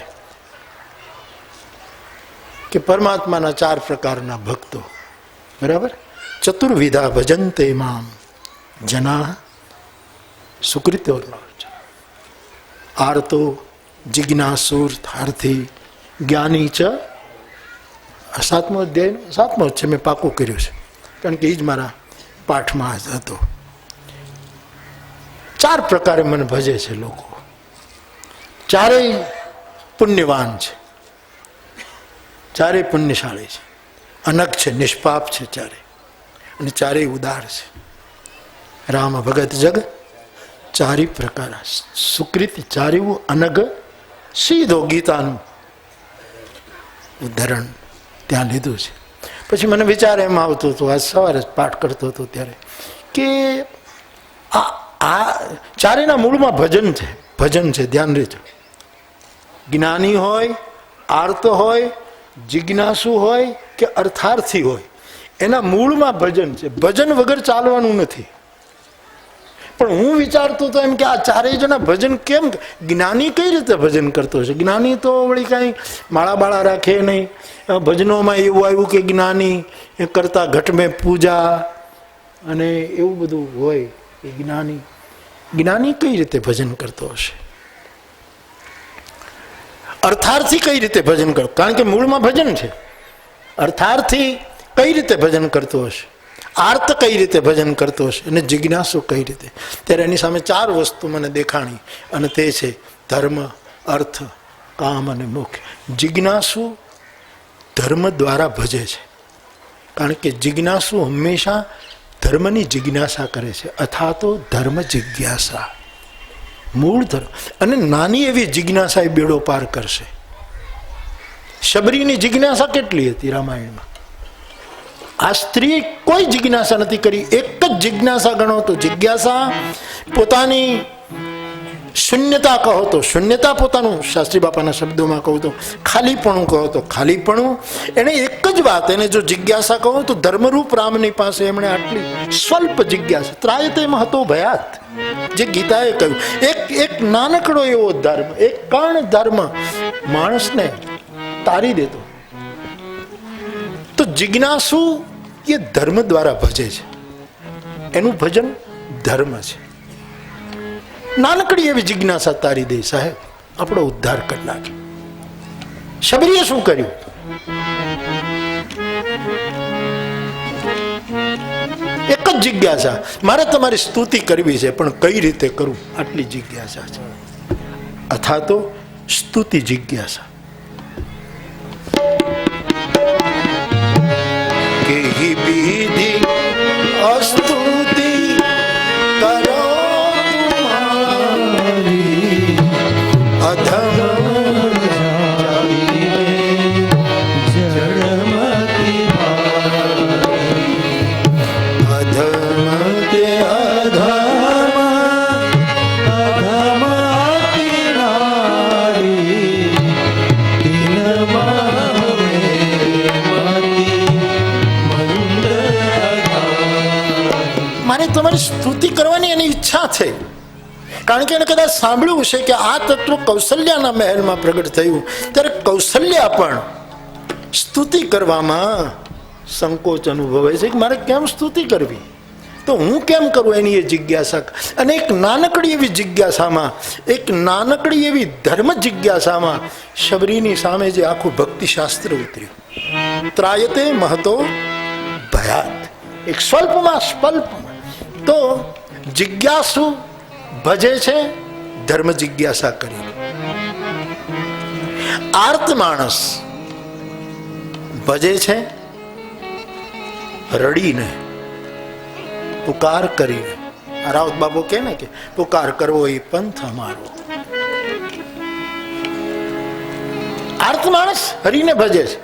Speaker 1: કે પરમાત્માના 4 પ્રકારના ભક્તો, બરાબર? ચતુર્વિધા ભજન્તે મામ જના સુકૃતો આર્તો જિજ્ઞાસુર્થાર્થી જ્ઞાની ચ. 7મો અધ્યાય 7મો છે, મેં પાકું કર્યું છે કારણ કે એ જ મારા પાઠમાં જ હતો. 4 પ્રકારે મને ભજે છે લોકો. ચારેય પુણ્યવાન છે, ચારેય પુણ્યશાળી છે, અનગ છે, નિષ્પાપ છે ચારે, અને ચારેય ઉદાર છે. રામ ભગત જગ 4 પ્રકાર સુકૃતિ, ચારેય અનગ. સીધો ગીતાનું ઉદાહરણ ત્યાં લીધું છે. પછી મને વિચાર એમ આવતો હતો, આજ સવારે પાઠ કરતો હતો ત્યારે, કે આ ચારેયના મૂળમાં ભજન છે. ભજન છે, ધ્યાન રહેજો. જ્ઞાની હોય, આર્ત હોય, જિજ્ઞાસુ હોય કે અર્થાર્થી હોય, એના મૂળમાં ભજન છે. ભજન વગર ચાલવાનું નથી. પણ હું વિચારતો હતો એમ કે આ ચારેય જણા ભજન કેમ? જ્ઞાની કઈ રીતે ભજન કરતો હશે? જ્ઞાની તો વળી કાંઈ માળા બાળા રાખે નહીં. ભજનોમાં એવું આવ્યું કે જ્ઞાની કરતા ઘટ મેં પૂજા અને એવું બધું હોય. એ જ્ઞાની કઈ રીતે ભજન કરતો હશે? અર્થાર્થી કઈ રીતે ભજન કરતો? કારણ કે મૂળમાં ભજન છે. અર્થાર્થી કઈ રીતે ભજન કરતો હશે? આર્ત કઈ રીતે ભજન કરતો હશે? અને જિજ્ઞાસુ કઈ રીતે? ત્યારે એની સામે 4 વસ્તુ મને દેખાણી, અને તે છે ધર્મ, અર્થ, કામ અને મોક્ષ. જિજ્ઞાસુ ધર્મ દ્વારા ભજે છે, કારણ કે જિજ્ઞાસુ હંમેશા ધર્મની જિજ્ઞાસા કરે છે. અથા તો ધર્મ જિજ્ઞાસા, મૂળ ધર્મ. અને નાની એવી જિજ્ઞાસા એ બેડો પાર કરશે. શબરીની જિજ્ઞાસા કેટલી હતી રામાયણમાં? આ સ્ત્રી કોઈ જિજ્ઞાસા નથી કરી. એક જ જિજ્ઞાસા ગણો તો જિજ્ઞાસા. પોતાની શૂન્યતા કહો તો શૂન્યતા, પોતાનું શાસ્ત્રી બાપાના શબ્દોમાં કહું તો ખાલીપણું કહો તો ખાલીપણું. એને એક જ વાત, એને જો જિજ્ઞાસા કહો તો ધર્મરૂપ રામની પાસે એમણે આટલી સ્વલ્પ જિજ્ઞાસા. ત્રાયતે મહતો ભયાત, જે ગીતાએ કહ્યું. એક નાનકડો એવો ધર્મ, એક કર્ણ ધર્મ માણસને તારી દેતો. તો જિજ્ઞાસુ એ ધર્મ દ્વારા ભજે છે, એનું ભજન ધર્મ છે. નાનકડી એવી જિજ્ઞાસા તારી દે, સાહેબ આપણો ઉદ્ધાર કરી નાખે. શબરીએ શું કર્યું? એક જ જિજ્ઞાસા, મારે તમારી સ્તુતિ કરવી છે, પણ કઈ રીતે કરું? આટલી જિજ્ઞાસા છે. અથા તો સ્તુતિ જિજ્ઞાસા. કેહી વિધિ અસ્તુતિ કરો તુમ્હારી, અધમ જડમતી અધમ તે અધમ અધમતી નારી, મારે તમારી સ્તુતિ કરવાની એની ઈચ્છા છે. કારણ કે એને કદાચ સાંભળ્યું છે કે આ તત્વ કૌશલ્યાના મહેલમાં પ્રગટ થયું, ત્યારે કૌશલ્યા પણ સ્તુતિ કરવામાં સંકોચ અનુભવે છે કે મારે કેમ સ્તુતિ કરવી, તો હું કેમ કરું? એની એ જિજ્ઞાસા. અને એક નાનકડી એવી જિજ્ઞાસામાં, એક નાનકડી એવી ધર્મ જિજ્ઞાસામાં શબરીની સામે જે આખું ભક્તિશાસ્ત્ર ઉતર્યું. ત્રાયતે મહતો ભયાત, એક સ્વલ્પમાં સ્વલ્પમાં. તો જિજ્ઞાસુ ભજે છે ધર્મ જિજ્ઞાસા કરી. આર્ત માણસ ભજે છે રડીને, પુકાર કરીને. રાઉત બાબુ કે ને કે પુકાર કરવો એ પંથ અમારો, આર્ત માણસ હરિને ભજે છે,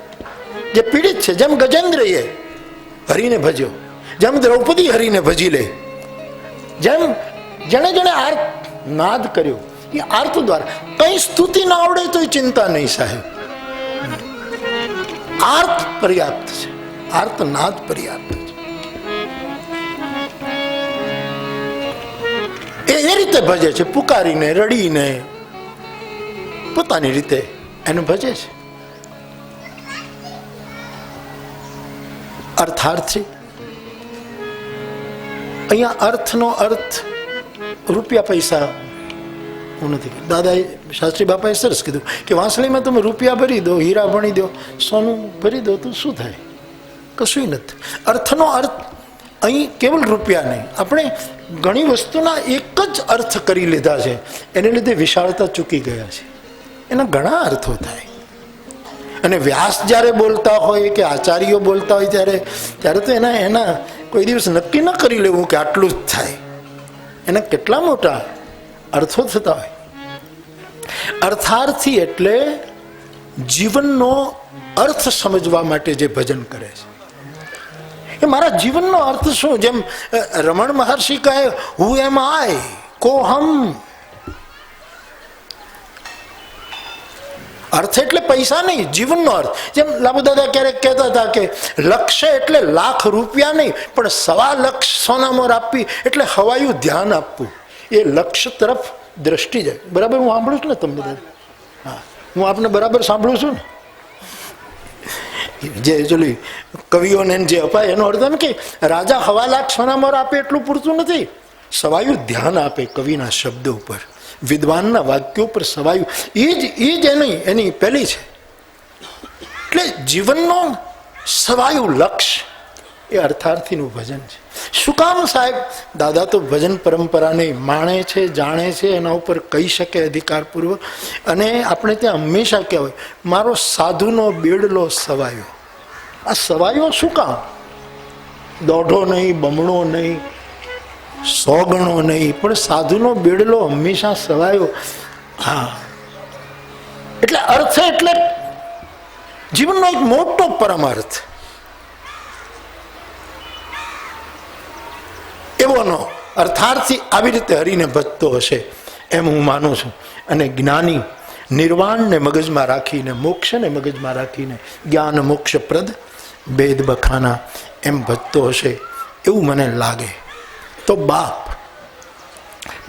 Speaker 1: જે પીડિત છે. જેમ ગજેન્દ્રએ હરિને ભજ્યો, જેમ દ્રૌપદી હરિને ભજી લે, જેમ જેને જેને આર્ત નાદ કર્યો એ આર્ત દ્વારા. કઈ સ્તુતિ ના આવડે તો ચિંતા નહીં સાહેબ, આર્ત પર્યાપ્ત છે, આર્તનાદ પર્યાપ્ત છે. એ રીતે ભજે છે, પુકારીને રડીને પોતાની રીતે એને ભજે છે. અર્થાર્થી અહીંયા અર્થનો અર્થ રૂપિયા પૈસા હું નથી. દાદાએ શાસ્ત્રી બાપાએ સરસ કીધું કે વાંસળીમાં તમે રૂપિયા ભરી દો, હીરા ભણી દો, સોનું ભરી દો તો શું થાય? કશું નથી. અર્થનો અર્થ અહીં કેવલ રૂપિયા નહીં, આપણે ઘણી વસ્તુના એક જ અર્થ કરી લીધા છે, એને લીધે વિશાળતા ચૂકી ગયા છે. એના ઘણા અર્થો થાય. અને વ્યાસ જ્યારે બોલતા હોય કે આચાર્યો બોલતા હોય ત્યારે તો એના કોઈ દિવસ નક્કી ન કરી લેવું કે આટલું જ થાય. એના કેટલા મોટા અર્થો થતા હોય. અર્થાર્થી એટલે જીવનનો અર્થ સમજવા માટે જે ભજન કરે છે. એ મારા જીવનનો અર્થ શું? જેમ રમણ મહર્ષિ કહે, હુ એમ આય કોહમ. અર્થ એટલે પૈસા નહીં, જીવનનો અર્થ. જેમ લાભુદાદા ક્યારેક કહેતા હતા કે લક્ષ્ય એટલે લાખ રૂપિયા નહીં, પણ 1.25 લાખ સોનામોર આપવી એટલે હવાયું ધ્યાન આપવું, એ લક્ષ્ય તરફ દ્રષ્ટિ જાય. બરાબર હું સાંભળું છું ને તમને બધા? હા, હું આપને બરાબર સાંભળું છું ને? જે ચોલી કવિઓને જે અપાય એનો અર્થ એમ કે રાજા 1.25 લાખ સોનામોર આપે એટલું પૂરતું નથી, સવાયું ધ્યાન આપે કવિના શબ્દો ઉપર, વિદ્વાનના વાક્યો પર સવાયું. એ જ એની પહેલી છે. એટલે જીવનનો સવાયું લક્ષ્ય એ અર્થાર્થીનું ભજન છે. શું કામ સાહેબ? દાદા તો ભજન પરંપરાને માણે છે, જાણે છે, એના ઉપર કહી શકે અધિકારપૂર્વક. અને આપણે ત્યાં હંમેશા કહેવાય, મારો સાધુનો બેડલો સવાયો. આ સવાયો શું કામ? દોઢો નહીં, બમણો નહીં, 100 ગણો નહીં, પણ સાધુનો બેડલો હંમેશા સવાયો. હા, એટલે અર્થ એટલે જીવનનો એક મોટો પરમાર્થ એવોનો અર્થાર્થી આવી રીતે હરીને ભજતો હશે એમ હું માનું છું. અને જ્ઞાની નિર્વાણને મગજમાં રાખીને, મોક્ષને મગજમાં રાખીને, જ્ઞાન મોક્ષપ્રદ ભેદ બખાના એમ ભજતો હશે એવું મને લાગે. તો બાપ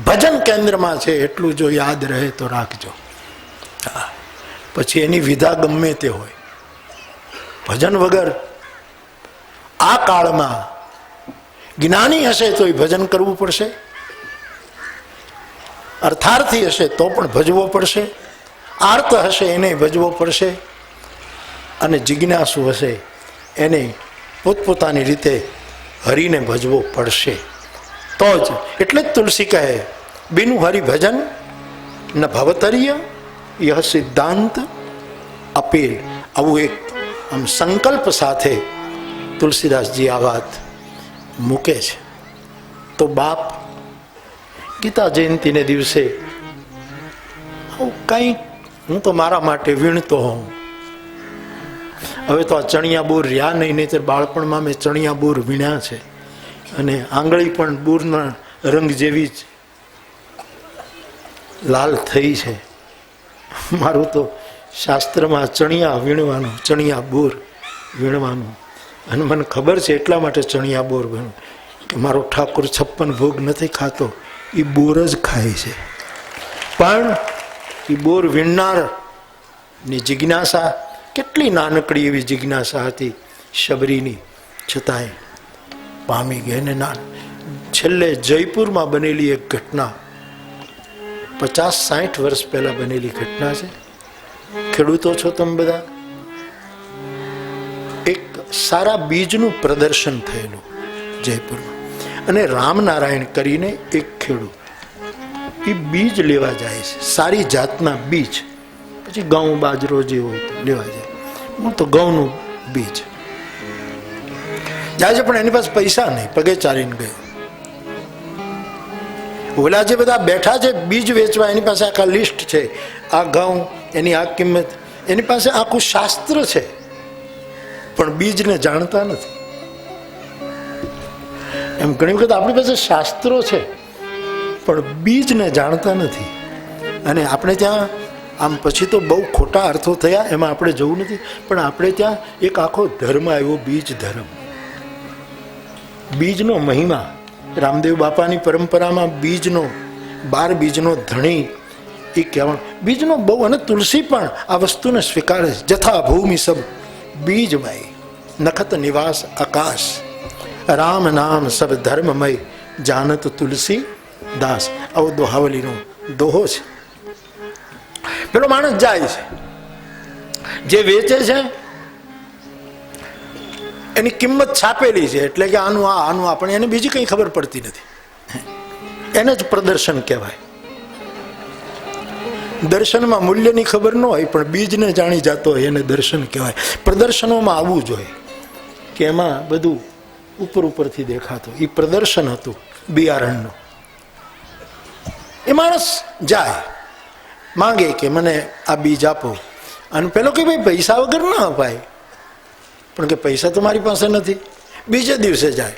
Speaker 1: ભજન કેન્દ્રમાં છે એટલું જો યાદ રહે તો રાખજો. પછી એની વિધા ગમે તે હોય, ભજન વગર આ કાળમાં જ્ઞાની હશે તો એ ભજન કરવું પડશે, અર્થાર્થી હશે તો પણ ભજવો પડશે, આર્ત હશે એને ભજવો પડશે, અને જિજ્ઞાસુ હશે એને પોતપોતાની રીતે હરિને ભજવો પડશે. તો જ એટલે જ તુલસી કહે, બિનુ હરિભજન ન ભવતર્ય યહ સિદ્ધાંત અપીલ. આવું એક આમ સંકલ્પ સાથે તુલસીદાસજી આ વાત મૂકે છે. તો બાપ ગીતા જયંતિને દિવસે કંઈક હું તો મારા માટે વીણતો હોઉં. હવે તો આ ચણિયા બોર રહ્યા નહીં તો બાળપણમાં મેં ચણિયા બોર વીણ્યા છે, અને આંગળી પણ બોરના રંગ જેવી જ લાલ થઈ છે. મારું તો શાસ્ત્રમાં ચણિયા વીણવાનું, ચણિયા બોર વીણવાનું, અને મને ખબર છે એટલા માટે ચણિયા બોર વીણું કે મારો ઠાકોર 56 ભોગ નથી ખાતો, એ બોર જ ખાય છે. પણ એ બોર વીણનારની જિજ્ઞાસા કેટલી નાનકડી એવી જિજ્ઞાસા હતી શબરીની, છતાંય પામી ગઈ. ને છેલ્લે જયપુરમાં બનેલી એક ઘટના, 50-60 વર્ષ પહેલા બનેલી ઘટના છે. ખેડૂતો છો તમે બધા. એક સારા બીજનું પ્રદર્શન થયેલું જયપુરમાં, અને રામનારાયણ કરીને એક ખેડૂત એ બીજ લેવા જાય છે, સારી જાતના બીજ. પછી ઘઉં બાજરો જે હોય તો લેવા જાય. હું તો ઘઉંનું બીજ જાય છે, પણ એની પાસે પૈસા નહીં, પગે ચાલીને ગયો. ઓલા જે બધા બેઠા છે બીજ વેચવા, એની પાસે આખા લિસ્ટ છે, આ ઘઉં એની આ કિંમત, એની પાસે આખું શાસ્ત્ર છે, પણ બીજને જાણતા નથી. એમ ઘણી વખત આપણી પાસે શાસ્ત્રો છે, પણ બીજને જાણતા નથી. અને આપણે ત્યાં આમ પછી તો બહુ ખોટા અર્થો થયા, એમાં આપણે જવું નથી, પણ આપણે ત્યાં એક આખો ધર્મ આવ્યો, બીજ ધર્મ. બીજનો મહિમા રામદેવ બાપાની પરંપરામાં બીજનો 12 બીજનો ધણી એ કહેવાનું. બીજનો બહુ, અને તુલસી પણ આ વસ્તુને સ્વીકારે છે. જથા ભૂમિ સબ બીજમય નખત નિવાસ આકાશ, રામ નામ સબ ધર્મમય જાનત તુલસી દાસ. આવો દોહાવલીનો દોહો છે. પેલો માણસ જાય છે, જે વેચે છે એની કિંમત છાપેલી છે, એટલે કે આનું આપણે એને બીજી કઈ ખબર પડતી નથી. એને જ પ્રદર્શન કહેવાય. દર્શનમાં મૂલ્યની ખબર ન હોય, પણ બીજને જાણી જતો હોય એને દર્શન કહેવાય. પ્રદર્શનોમાં આવવું જોઈએ કે એમાં બધું ઉપરથી દેખાતું. એ પ્રદર્શન હતું બિયારણનું. એ માણસ જાય, માંગે કે મને આ બીજ આપો, અને પેલો કે ભાઈ પૈસા વગર ના અપાય. પણ કે પૈસા તો મારી પાસે નથી. બીજે દિવસે જાય,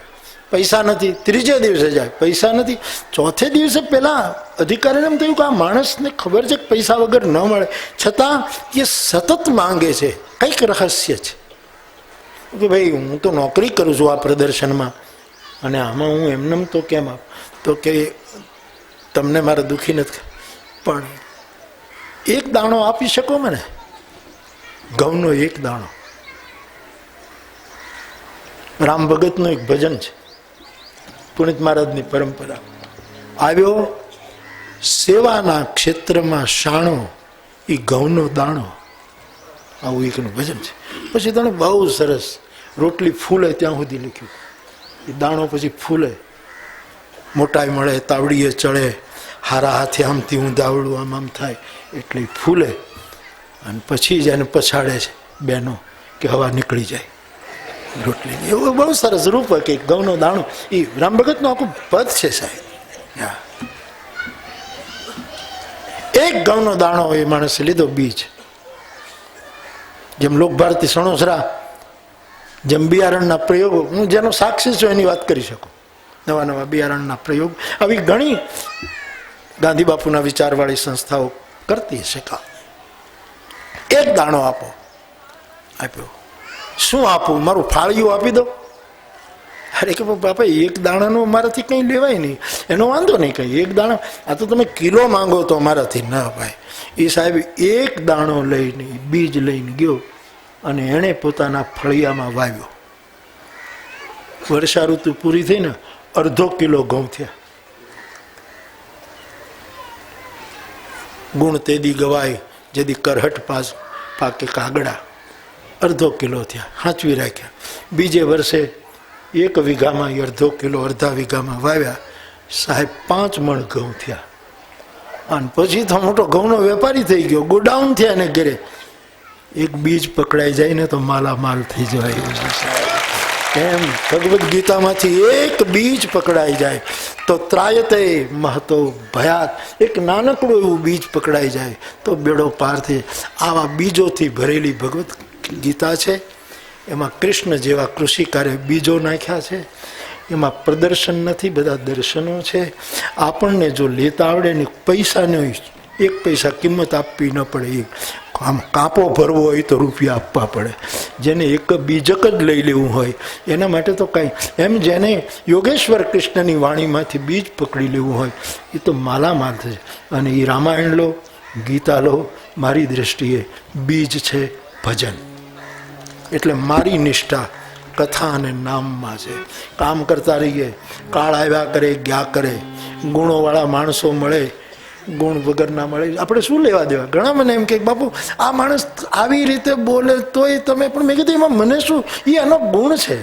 Speaker 1: પૈસા નથી. ત્રીજે દિવસે જાય, પૈસા નથી. ચોથે દિવસે પેલા અધિકારીને એમ થયું કે આ માણસને ખબર છે કે પૈસા વગર ન મળે, છતાં એ સતત માંગે છે. કંઈક રહસ્ય છે કે ભાઈ હું તો નોકરી કરું છું આ પ્રદર્શનમાં, અને આમાં હું એમનેમ તો કેમ આપ? તો કે તમને મારે દુઃખી નથી, પણ એક દાણો આપી શકો મને? ઘઉંનો એક દાણો. રામ ભગતનું એક ભજન છે, પુનિત મહારાજની પરંપરા. આવ્યો સેવાના ક્ષેત્રમાં શાણો, એ ઘઉંનો દાણો. આવું એકનું ભજન છે. પછી તને બહુ સરસ રોટલી ફૂલે ત્યાં સુધી લખ્યું. એ દાણો પછી ફૂલે, મોટાઈ મળે, તાવડીએ ચડે, હારા હાથે આમથી ઊંધાવડું આમ થાય એટલે ફૂલે. અને પછી જ એને પછાડે છે બેનો કે હવા નીકળી જાય રોટલી. એવું બહુ સરસ રૂપ કે ઘઉંનો દાણો. એ રામ ભગતનું આખું પદ છે સાહેબ. એક ઘઉંનો દાણો એ માણસે લીધો, બીજ. જેમ લોક ભારતી સણોસરા, જેમ બિયારણના પ્રયોગો, હું જેનો સાક્ષી છું એની વાત કરી શકું. નવા નવા બિયારણના પ્રયોગ આવી ઘણી ગાંધી બાપુના વિચારવાળી સંસ્થાઓ કરતી હશે. એક દાણો આપો. આપ્યો. શું આપું? મારું ફાળિયું આપી દો. અરે કે બાપા એક દાણાનો મારાથી કંઈ લેવાય નહીં, એનો વાંધો નહીં કંઈ. એક દાણો, આ તો તમે કિલો માંગો તો મારાથી ના અપાય. એ સાહેબ એક દાણો લઈને, બીજ લઈને ગયો અને એણે પોતાના ફળિયામાં વાવ્યો. વર્ષા ઋતુ પૂરી થઈને 1/2 કિલો ઘઉં થયા. ગુણ તેદી ગવાય જેદી કરહટ પાકે કાગડા. 1/2 કિલો થયા, સાચવી રાખ્યા. બીજે વર્ષે 1 વીઘામાં 1/2 કિલો, અડધા વીઘામાં વાવ્યા. સાહેબ 5 મણ ઘઉં થયા. અને પછી તો મોટો ઘઉંનો વેપારી થઈ ગયો. ગોડાઉન થયા ને ઘરે. એક બીજ પકડાઈ જાય ને તો માલામાલ થઈ જાય. એમ ભગવદ્ ગીતામાંથી એક બીજ પકડાઈ જાય તો ત્રાયતે મહતો ભયાત. એક નાનકડું એવું બીજ પકડાઈ જાય તો બેડો પાર થઈ. આવા બીજોથી ભરેલી ભગવદ્ ગીતા છે. એમાં કૃષ્ણ જેવા કૃષિકારે બીજો નાખ્યા છે. એમાં પ્રદર્શન નથી, બધા દર્શનો છે. આપણને જો લેતા આવડે ને પૈસાનો 1 પૈસા કિંમત આપવી ન પડે. આમ કાપો ભરવો હોય તો રૂપિયા આપવા પડે. જેને એક બીજક જ લઈ લેવું હોય એના માટે તો કાંઈ. એમ જેને યોગેશ્વર કૃષ્ણની વાણીમાંથી બીજ પકડી લેવું હોય એ તો માલામાલ થશે. અને એ રામાયણ લો, ગીતા લો, મારી દૃષ્ટિએ બીજ છે ભજન. એટલે મારી નિષ્ઠા કથા અને નામમાં છે. કામ કરતા રહીએ, કાળ આવ્યા કરે, ગયા કરે. ગુણોવાળા માણસો મળે, ગુણ વગરના મળે, આપણે શું લેવા દેવા? ઘણા મને એમ કે બાપુ આ માણસ આવી રીતે બોલે તોય તમે, પણ મેં કીધું એમાં મને શું, એ એનો ગુણ છે.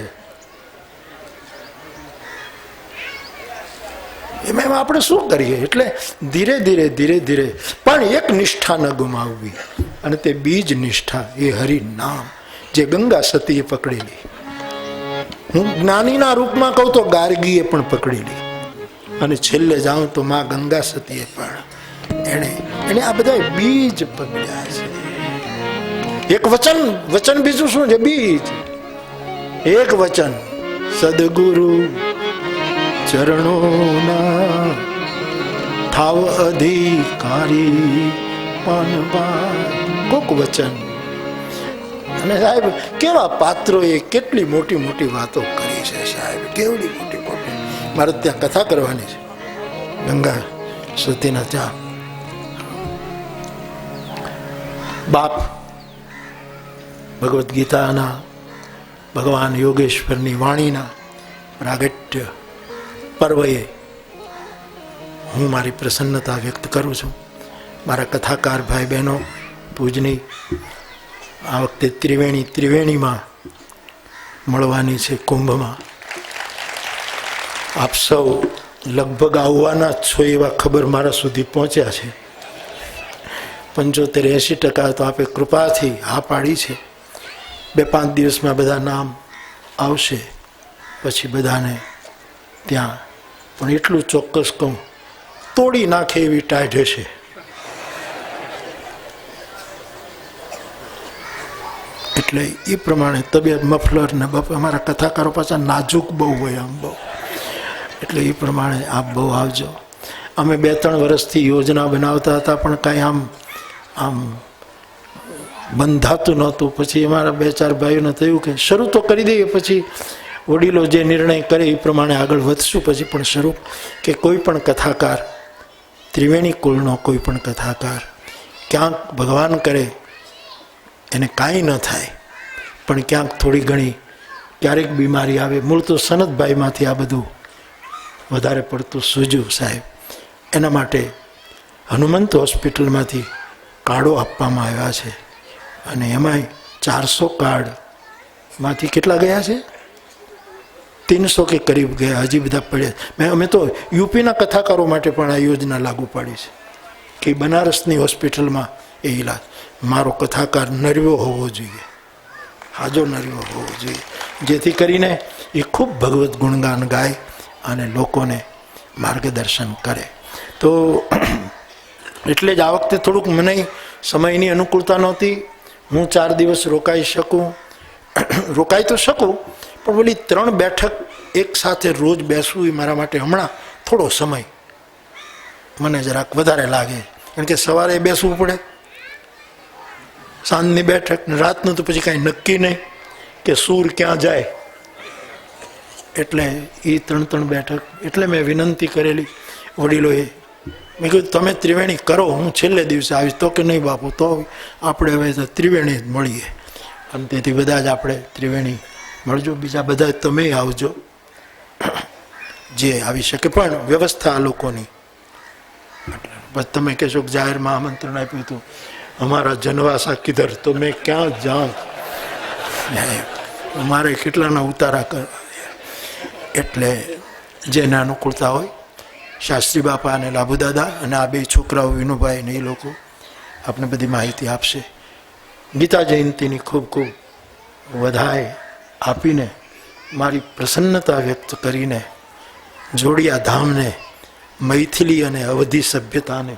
Speaker 1: એમાં આપણે શું કરીએ? એટલે ધીરે ધીરે ધીરે ધીરે પણ એક નિષ્ઠા ન ગુમાવવી. અને તે બીજ નિષ્ઠા એ હરિનામ, જે ગંગા સતીએ પકડેલી. હું જ્ઞાનીના રૂપમાં કહું તો ગાર્ગીએ પણ પકડેલી. અને છેલ્લે જાઉં તો માં ગંગા સતીએ પણ એને આ બધા બીજ પકડ્યા છે. એક વચન, વચન બીજું શું છે? બીજ. એક વચન, સદગુરુ ચરણોના થાવ અધિકારી કોક વચન. અને સાહેબ કેવા પાત્રોએ કેટલી મોટી મોટી વાતો કરી છે સાહેબ, કેવડી મોટી મોટી. મારે ત્યાં કથા કરવાની છે ગંગા સતીના ત્યાં. બાપ ભગવદ્ ગીતાના ભગવાન યોગેશ્વરની વાણીના પ્રાગટ્ય પર્વએ હું મારી પ્રસન્નતા વ્યક્ત કરું છું. મારા કથાકાર ભાઈ બહેનો પૂજની આ વખતે ત્રિવેણીમાં મળવાની છે કુંભમાં. આપ સૌ લગભગ આવવાના જ છો એવા ખબર મારા સુધી પહોંચ્યા છે. 75-80% તો આપે કૃપાથી હા પાડી છે. 2-5 દિવસમાં બધા નામ આવશે, પછી બધાને ત્યાં પણ એટલું ચોક્કસ કહું, તોડી નાખે એવી ટાઈટ હશે. એટલે એ પ્રમાણે તબિયત મફલર ને અમારા કથાકારો પાછા નાજુક બહુ હોય આમ બહુ, એટલે એ પ્રમાણે આપ બહુ આવજો. અમે 2-3 વર્ષથી યોજના બનાવતા હતા પણ કાંઈ આમ બંધાતું નહોતું. પછી અમારા 2-4 ભાઈઓને થયું કે શરૂ તો કરી દઈએ, પછી વડીલો જે નિર્ણય કરે એ પ્રમાણે આગળ વધશું. પછી પણ શરૂ કે કોઈ પણ કથાકાર, ત્રિવેણી કુળનો કોઈ પણ કથાકાર ક્યાંક ભગવાન કરે એને કાંઈ ન થાય, પણ ક્યાંક થોડી ઘણી ક્યારેક બીમારી આવે. મૂળ તો સનતભાઈમાંથી આ બધું વધારે પડતું સૂજ્યું સાહેબ. એના માટે હનુમંત હોસ્પિટલમાંથી કાર્ડો આપવામાં આવ્યા છે, અને એમાંય 400 કાર્ડમાંથી કેટલા ગયા છે? 300 કે કરીબ ગયા. હજી બધા પડ્યા. અમે તો યુપીના કથાકારો માટે પણ આ યોજના લાગુ પાડી છે કે બનારસની હોસ્પિટલમાં એ ઈલાજ. મારો કથાકાર નર્યો હોવો જોઈએ, હાજો નર્યો હોવો જોઈએ, જેથી કરીને એ ખૂબ ભગવત ગુણગાન ગાય અને લોકોને માર્ગદર્શન કરે. તો એટલે જ આ વખતે થોડુંક મને સમયની અનુકૂળતા નહોતી. હું 4 દિવસ રોકાઈ તો શકું, પણ બોલી 3 બેઠક એક સાથે રોજ બેસવું એ મારા માટે હમણાં થોડો સમય મને જરાક વધારે લાગે. કારણ કે સવારે બેસવું પડે, સાંજની બેઠક, રાતનું તો પછી કાંઈ નક્કી નહીં કે સૂર ક્યાં જાય. એટલે એ 3 બેઠક. એટલે મેં વિનંતી કરેલી વડીલોએ, મેં કીધું તમે ત્રિવેણી કરો, હું છેલ્લે દિવસે આવીશ. તો કે નહીં બાપુ, તો આપણે હવે તો ત્રિવેણી જ મળીએ. અને તેથી બધા જ આપણે ત્રિવેણી મળજો. બીજા બધા તમે આવજો જે આવી શકે, પણ વ્યવસ્થા આ લોકોની. બસ તમે કહેશો કે જાહેરમાં આમંત્રણ આપ્યું હતું, અમારા જનવાસા કિધર, તો મેં ક્યાં જાઉં? મારે કેટલાના ઉતારા કરવા. એટલે જેને અનુકૂળતા હોય, શાસ્ત્રી બાપા અને લાભુ દાદા અને આ 2 છોકરાઓ વિનુભાઈ ને એ લોકો આપણે બધી માહિતી આપશે. ગીતા જયંતિની ખૂબ ખૂબ વધાય આપીને મારી પ્રસન્નતા વ્યક્ત કરીને જોડિયા ધામને, મૈથિલી અને અવધી સભ્યતાને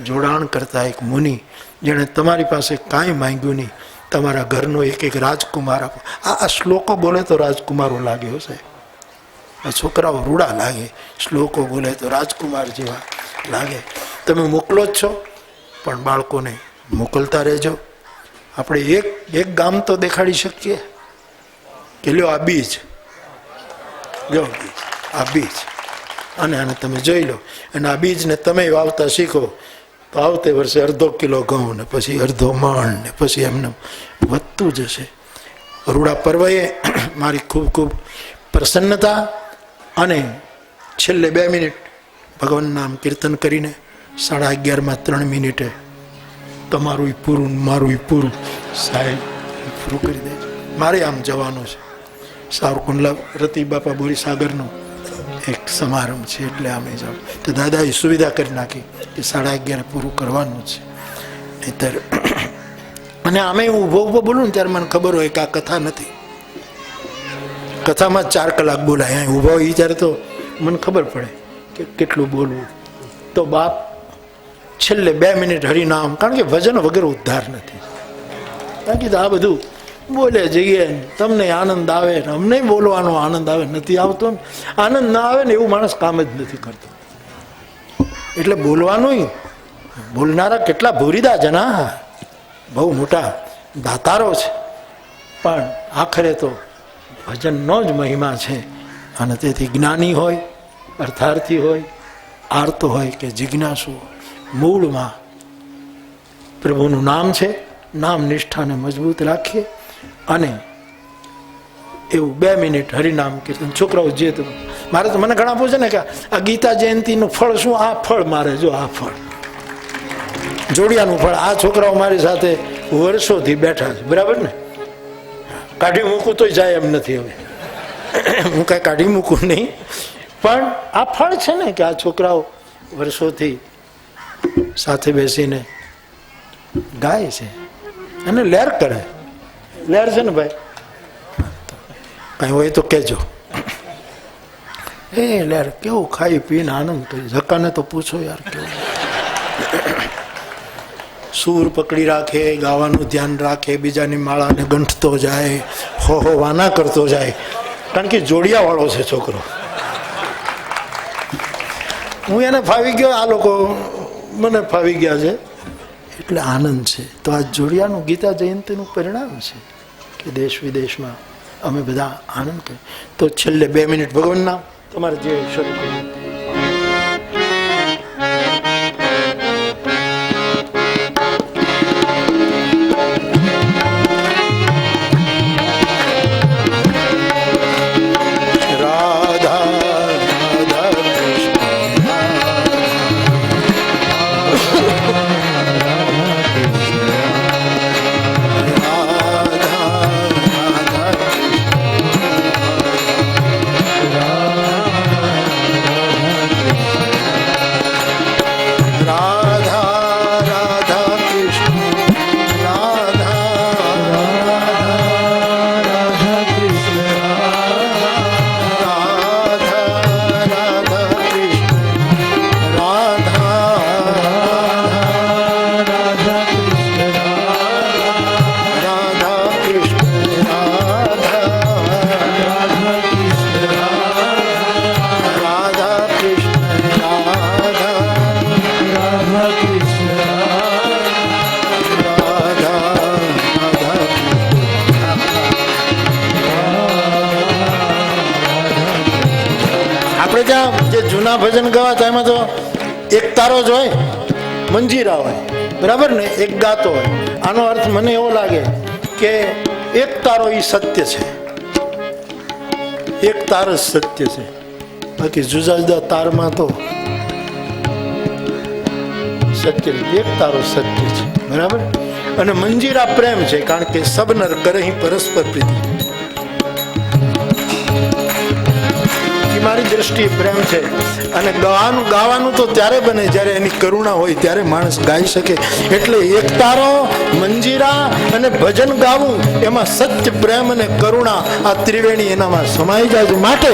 Speaker 1: જોડાણ કરતા એક મુનિ, જેણે તમારી પાસે કાંઈ માંગ્યું નહીં, તમારા ઘરનો એક રાજકુમાર આપો. આ શ્લોકો બોલે તો રાજકુમારો લાગે હશે, આ છોકરાઓ રૂડા લાગે. શ્લોકો બોલે તો રાજકુમાર જેવા લાગે. તમે મોકલો જ છો, પણ બાળકોને મોકલતા રહેજો. આપણે એક ગામ તો દેખાડી શકીએ કે લ્યો આ બીજ, લ્યો આ બીજ, અને આને તમે જોઈ લો. અને આ બીજને તમે વાવતા શીખો તો આવતે વર્ષે 1/2 કિલો ઘઉં ને પછી 1/2 મણ ને પછી એમને વધતું જશે. રૂડા પર્વએ મારી ખૂબ ખૂબ પ્રસન્નતા. અને છેલ્લે 2 મિનિટ ભગવાન નામ કીર્તન કરીને 11:30 3 મિનિટે તમારું પૂરું મારું પૂરું સાહેબ પૂરું કરી દે. મારે આમ જવાનું છે. સાવરકુંડલા રતિ બાપા બોરી સાગરનો એક સમારંભ છે, એટલે અમે જાઉં. તો દાદાએ સુવિધા કરી નાખી કે 11:30 પૂરું કરવાનું છે. નહીતર અને આમે હું ઊભો બોલું ને ત્યારે મને ખબર હોય કે આ કથા નથી. કથામાં 4 કલાક બોલાય, અહીં ઊભા હોય ત્યારે તો મને ખબર પડે કે કેટલું બોલવું. તો બાપ છેલ્લે 2 મિનિટ હરિનામ, કારણ કે ભજન વગર ઉદ્ધાર નથી. બાકી તો આ બધું બોલે જઈએ, તમને આનંદ આવે ને અમને બોલવાનો આનંદ આવે, નથી આવતો ને આનંદ ના આવે ને એવું માણસ કામ જ નથી કરતો. એટલે બોલવાનું, બોલનારા કેટલા ભૂરીદા જના, બહુ મોટા દાતારો છે, પણ આખરે તો ભજનનો જ મહિમા છે. અને તેથી જ્ઞાની હોય, અર્થાર્થી હોય, આર્તો હોય કે જિજ્ઞાસુ, મૂળમાં પ્રભુનું નામ છે. નામ નિષ્ઠાને મજબૂત રાખીએ અને એવું 2 મિનિટ હરિનામ કીર્તન. છોકરાઓ જે તો મારે તો મને ઘણા પૂછે ને કે આ ગીતા જયંતિનું ફળ શું? આ ફળ મારે જો, આ ફળ જોડિયાનું ફળ. આ છોકરાઓ મારી સાથે વર્ષોથી બેઠા છે, બરાબર ને? કાઢી મૂકું તોય જાય એમ નથી. હવે હું કાંઈ કાઢી મૂકું નહીં, પણ આ ફળ છે ને કે આ છોકરાઓ વર્ષોથી સાથે બેસીને ગાય છે અને લહેર કરે. લહેર છે ને ભાઈ, કઈ હોય તો કહેજો. એ લહેર કેવું ખાઈ પીને આનંદ કરી. ધક્કાને તો પૂછો યાર, કેવું સૂર પકડી રાખે, ગાવાનું ધ્યાન રાખે, બીજાની માળાને ગંઠતો જાય, હો વાના કરતો જાય, કારણ કે જોડિયા વાળો છે છોકરો. હું એને ફાવી ગયો, આ લોકો મને ફાવી ગયા છે, એટલે આનંદ છે. તો આ જોડિયાનું ગીતા જયંતિનું પરિણામ છે કે દેશ વિદેશમાં અમે બધા આનંદ કરીએ. તો છેલ્લે 2 મિનિટ ભગવાન નામ તમારે જે શરૂ કર્યું. જૂના ભજન ગવાતા એમાં તો એક તારો જ હોય, મંજીરા હોય, બરાબર ને? એક ગાતો હોય. આનો અર્થ મને એવો લાગે કે એક તારો એ સત્ય છે, એક તાર જ સત્ય છે. બાકી જુદા જુદા તારમાં તો સત્ય, એક તારો સત્ય છે, બરાબર? અને મંજીરા પ્રેમ છે, કારણ કે સબનર કરહી પરસ્પર પ્રીતિ. મારી દ્રષ્ટિએ પ્રેમ છે. અને ગાવાનું તો ત્યારે બને જ્યારે એની કરુણા હોય, ત્યારે માણસ ગાઈ શકે. એટલે એક તારો, મંજીરા અને ભજન ગાવું, એમાં સત્ય, પ્રેમ અને કરુણા આ ત્રિવેણી એનામાં સમાઈ જાય છે. માટે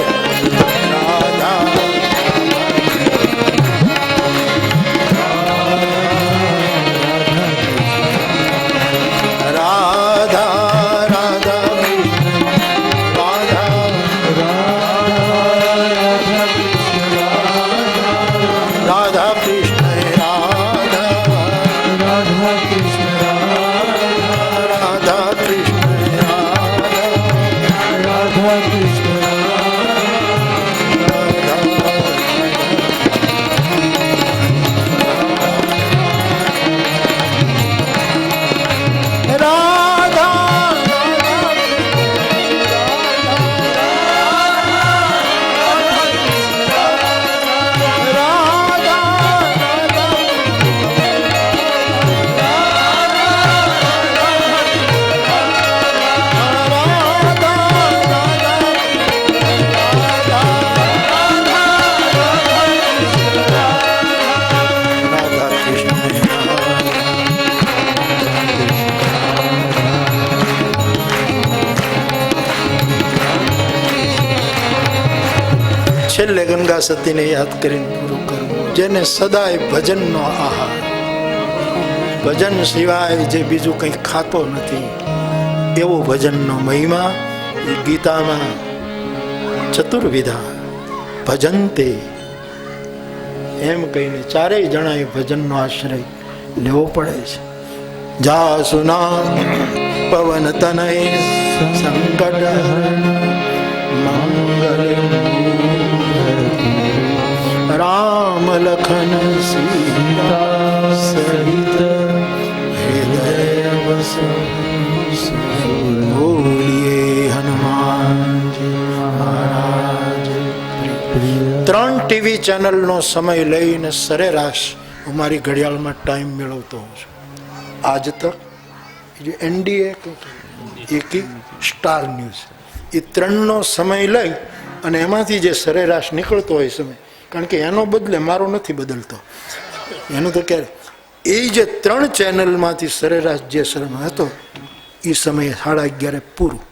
Speaker 1: છેલ્લે ગંગા સતીને યાદ કરીને પૂરું કરવું, જેને સદાય ભજનનો આહાર, ભજન સિવાય જે બીજું કંઈ ખાતો નથી. એવો ભજનનો મહિમા એ ગીતામાં ચતુર્વિધા ભજનતે એમ કહીને ચારેય જણાએ ભજનનો આશ્રય લેવો પડે છે. જાસુના પવન તનય સંકટ મંગલ રામ લખન સીતા સહિત હૃદય બોલીએ હનુમાનજી મહારાજ. 3 ટીવી ચેનલનો સમય લઈને સરેરાશ હું મારી ઘડિયાળમાં ટાઈમ મેળવતો હોઉં છું. આજ તક, એનડીએ, એક સ્ટાર ન્યૂઝ, એ 3નો સમય લઈ અને એમાંથી જે સરેરાશ નીકળતો હોય સમય, કારણ કે એનો બદલે મારો નથી બદલતો, એનું તો ક્યારે, એ જે 3 ચેનલમાંથી સરેરાશ જે સમય હતો એ સમયે 11:30 પૂરું.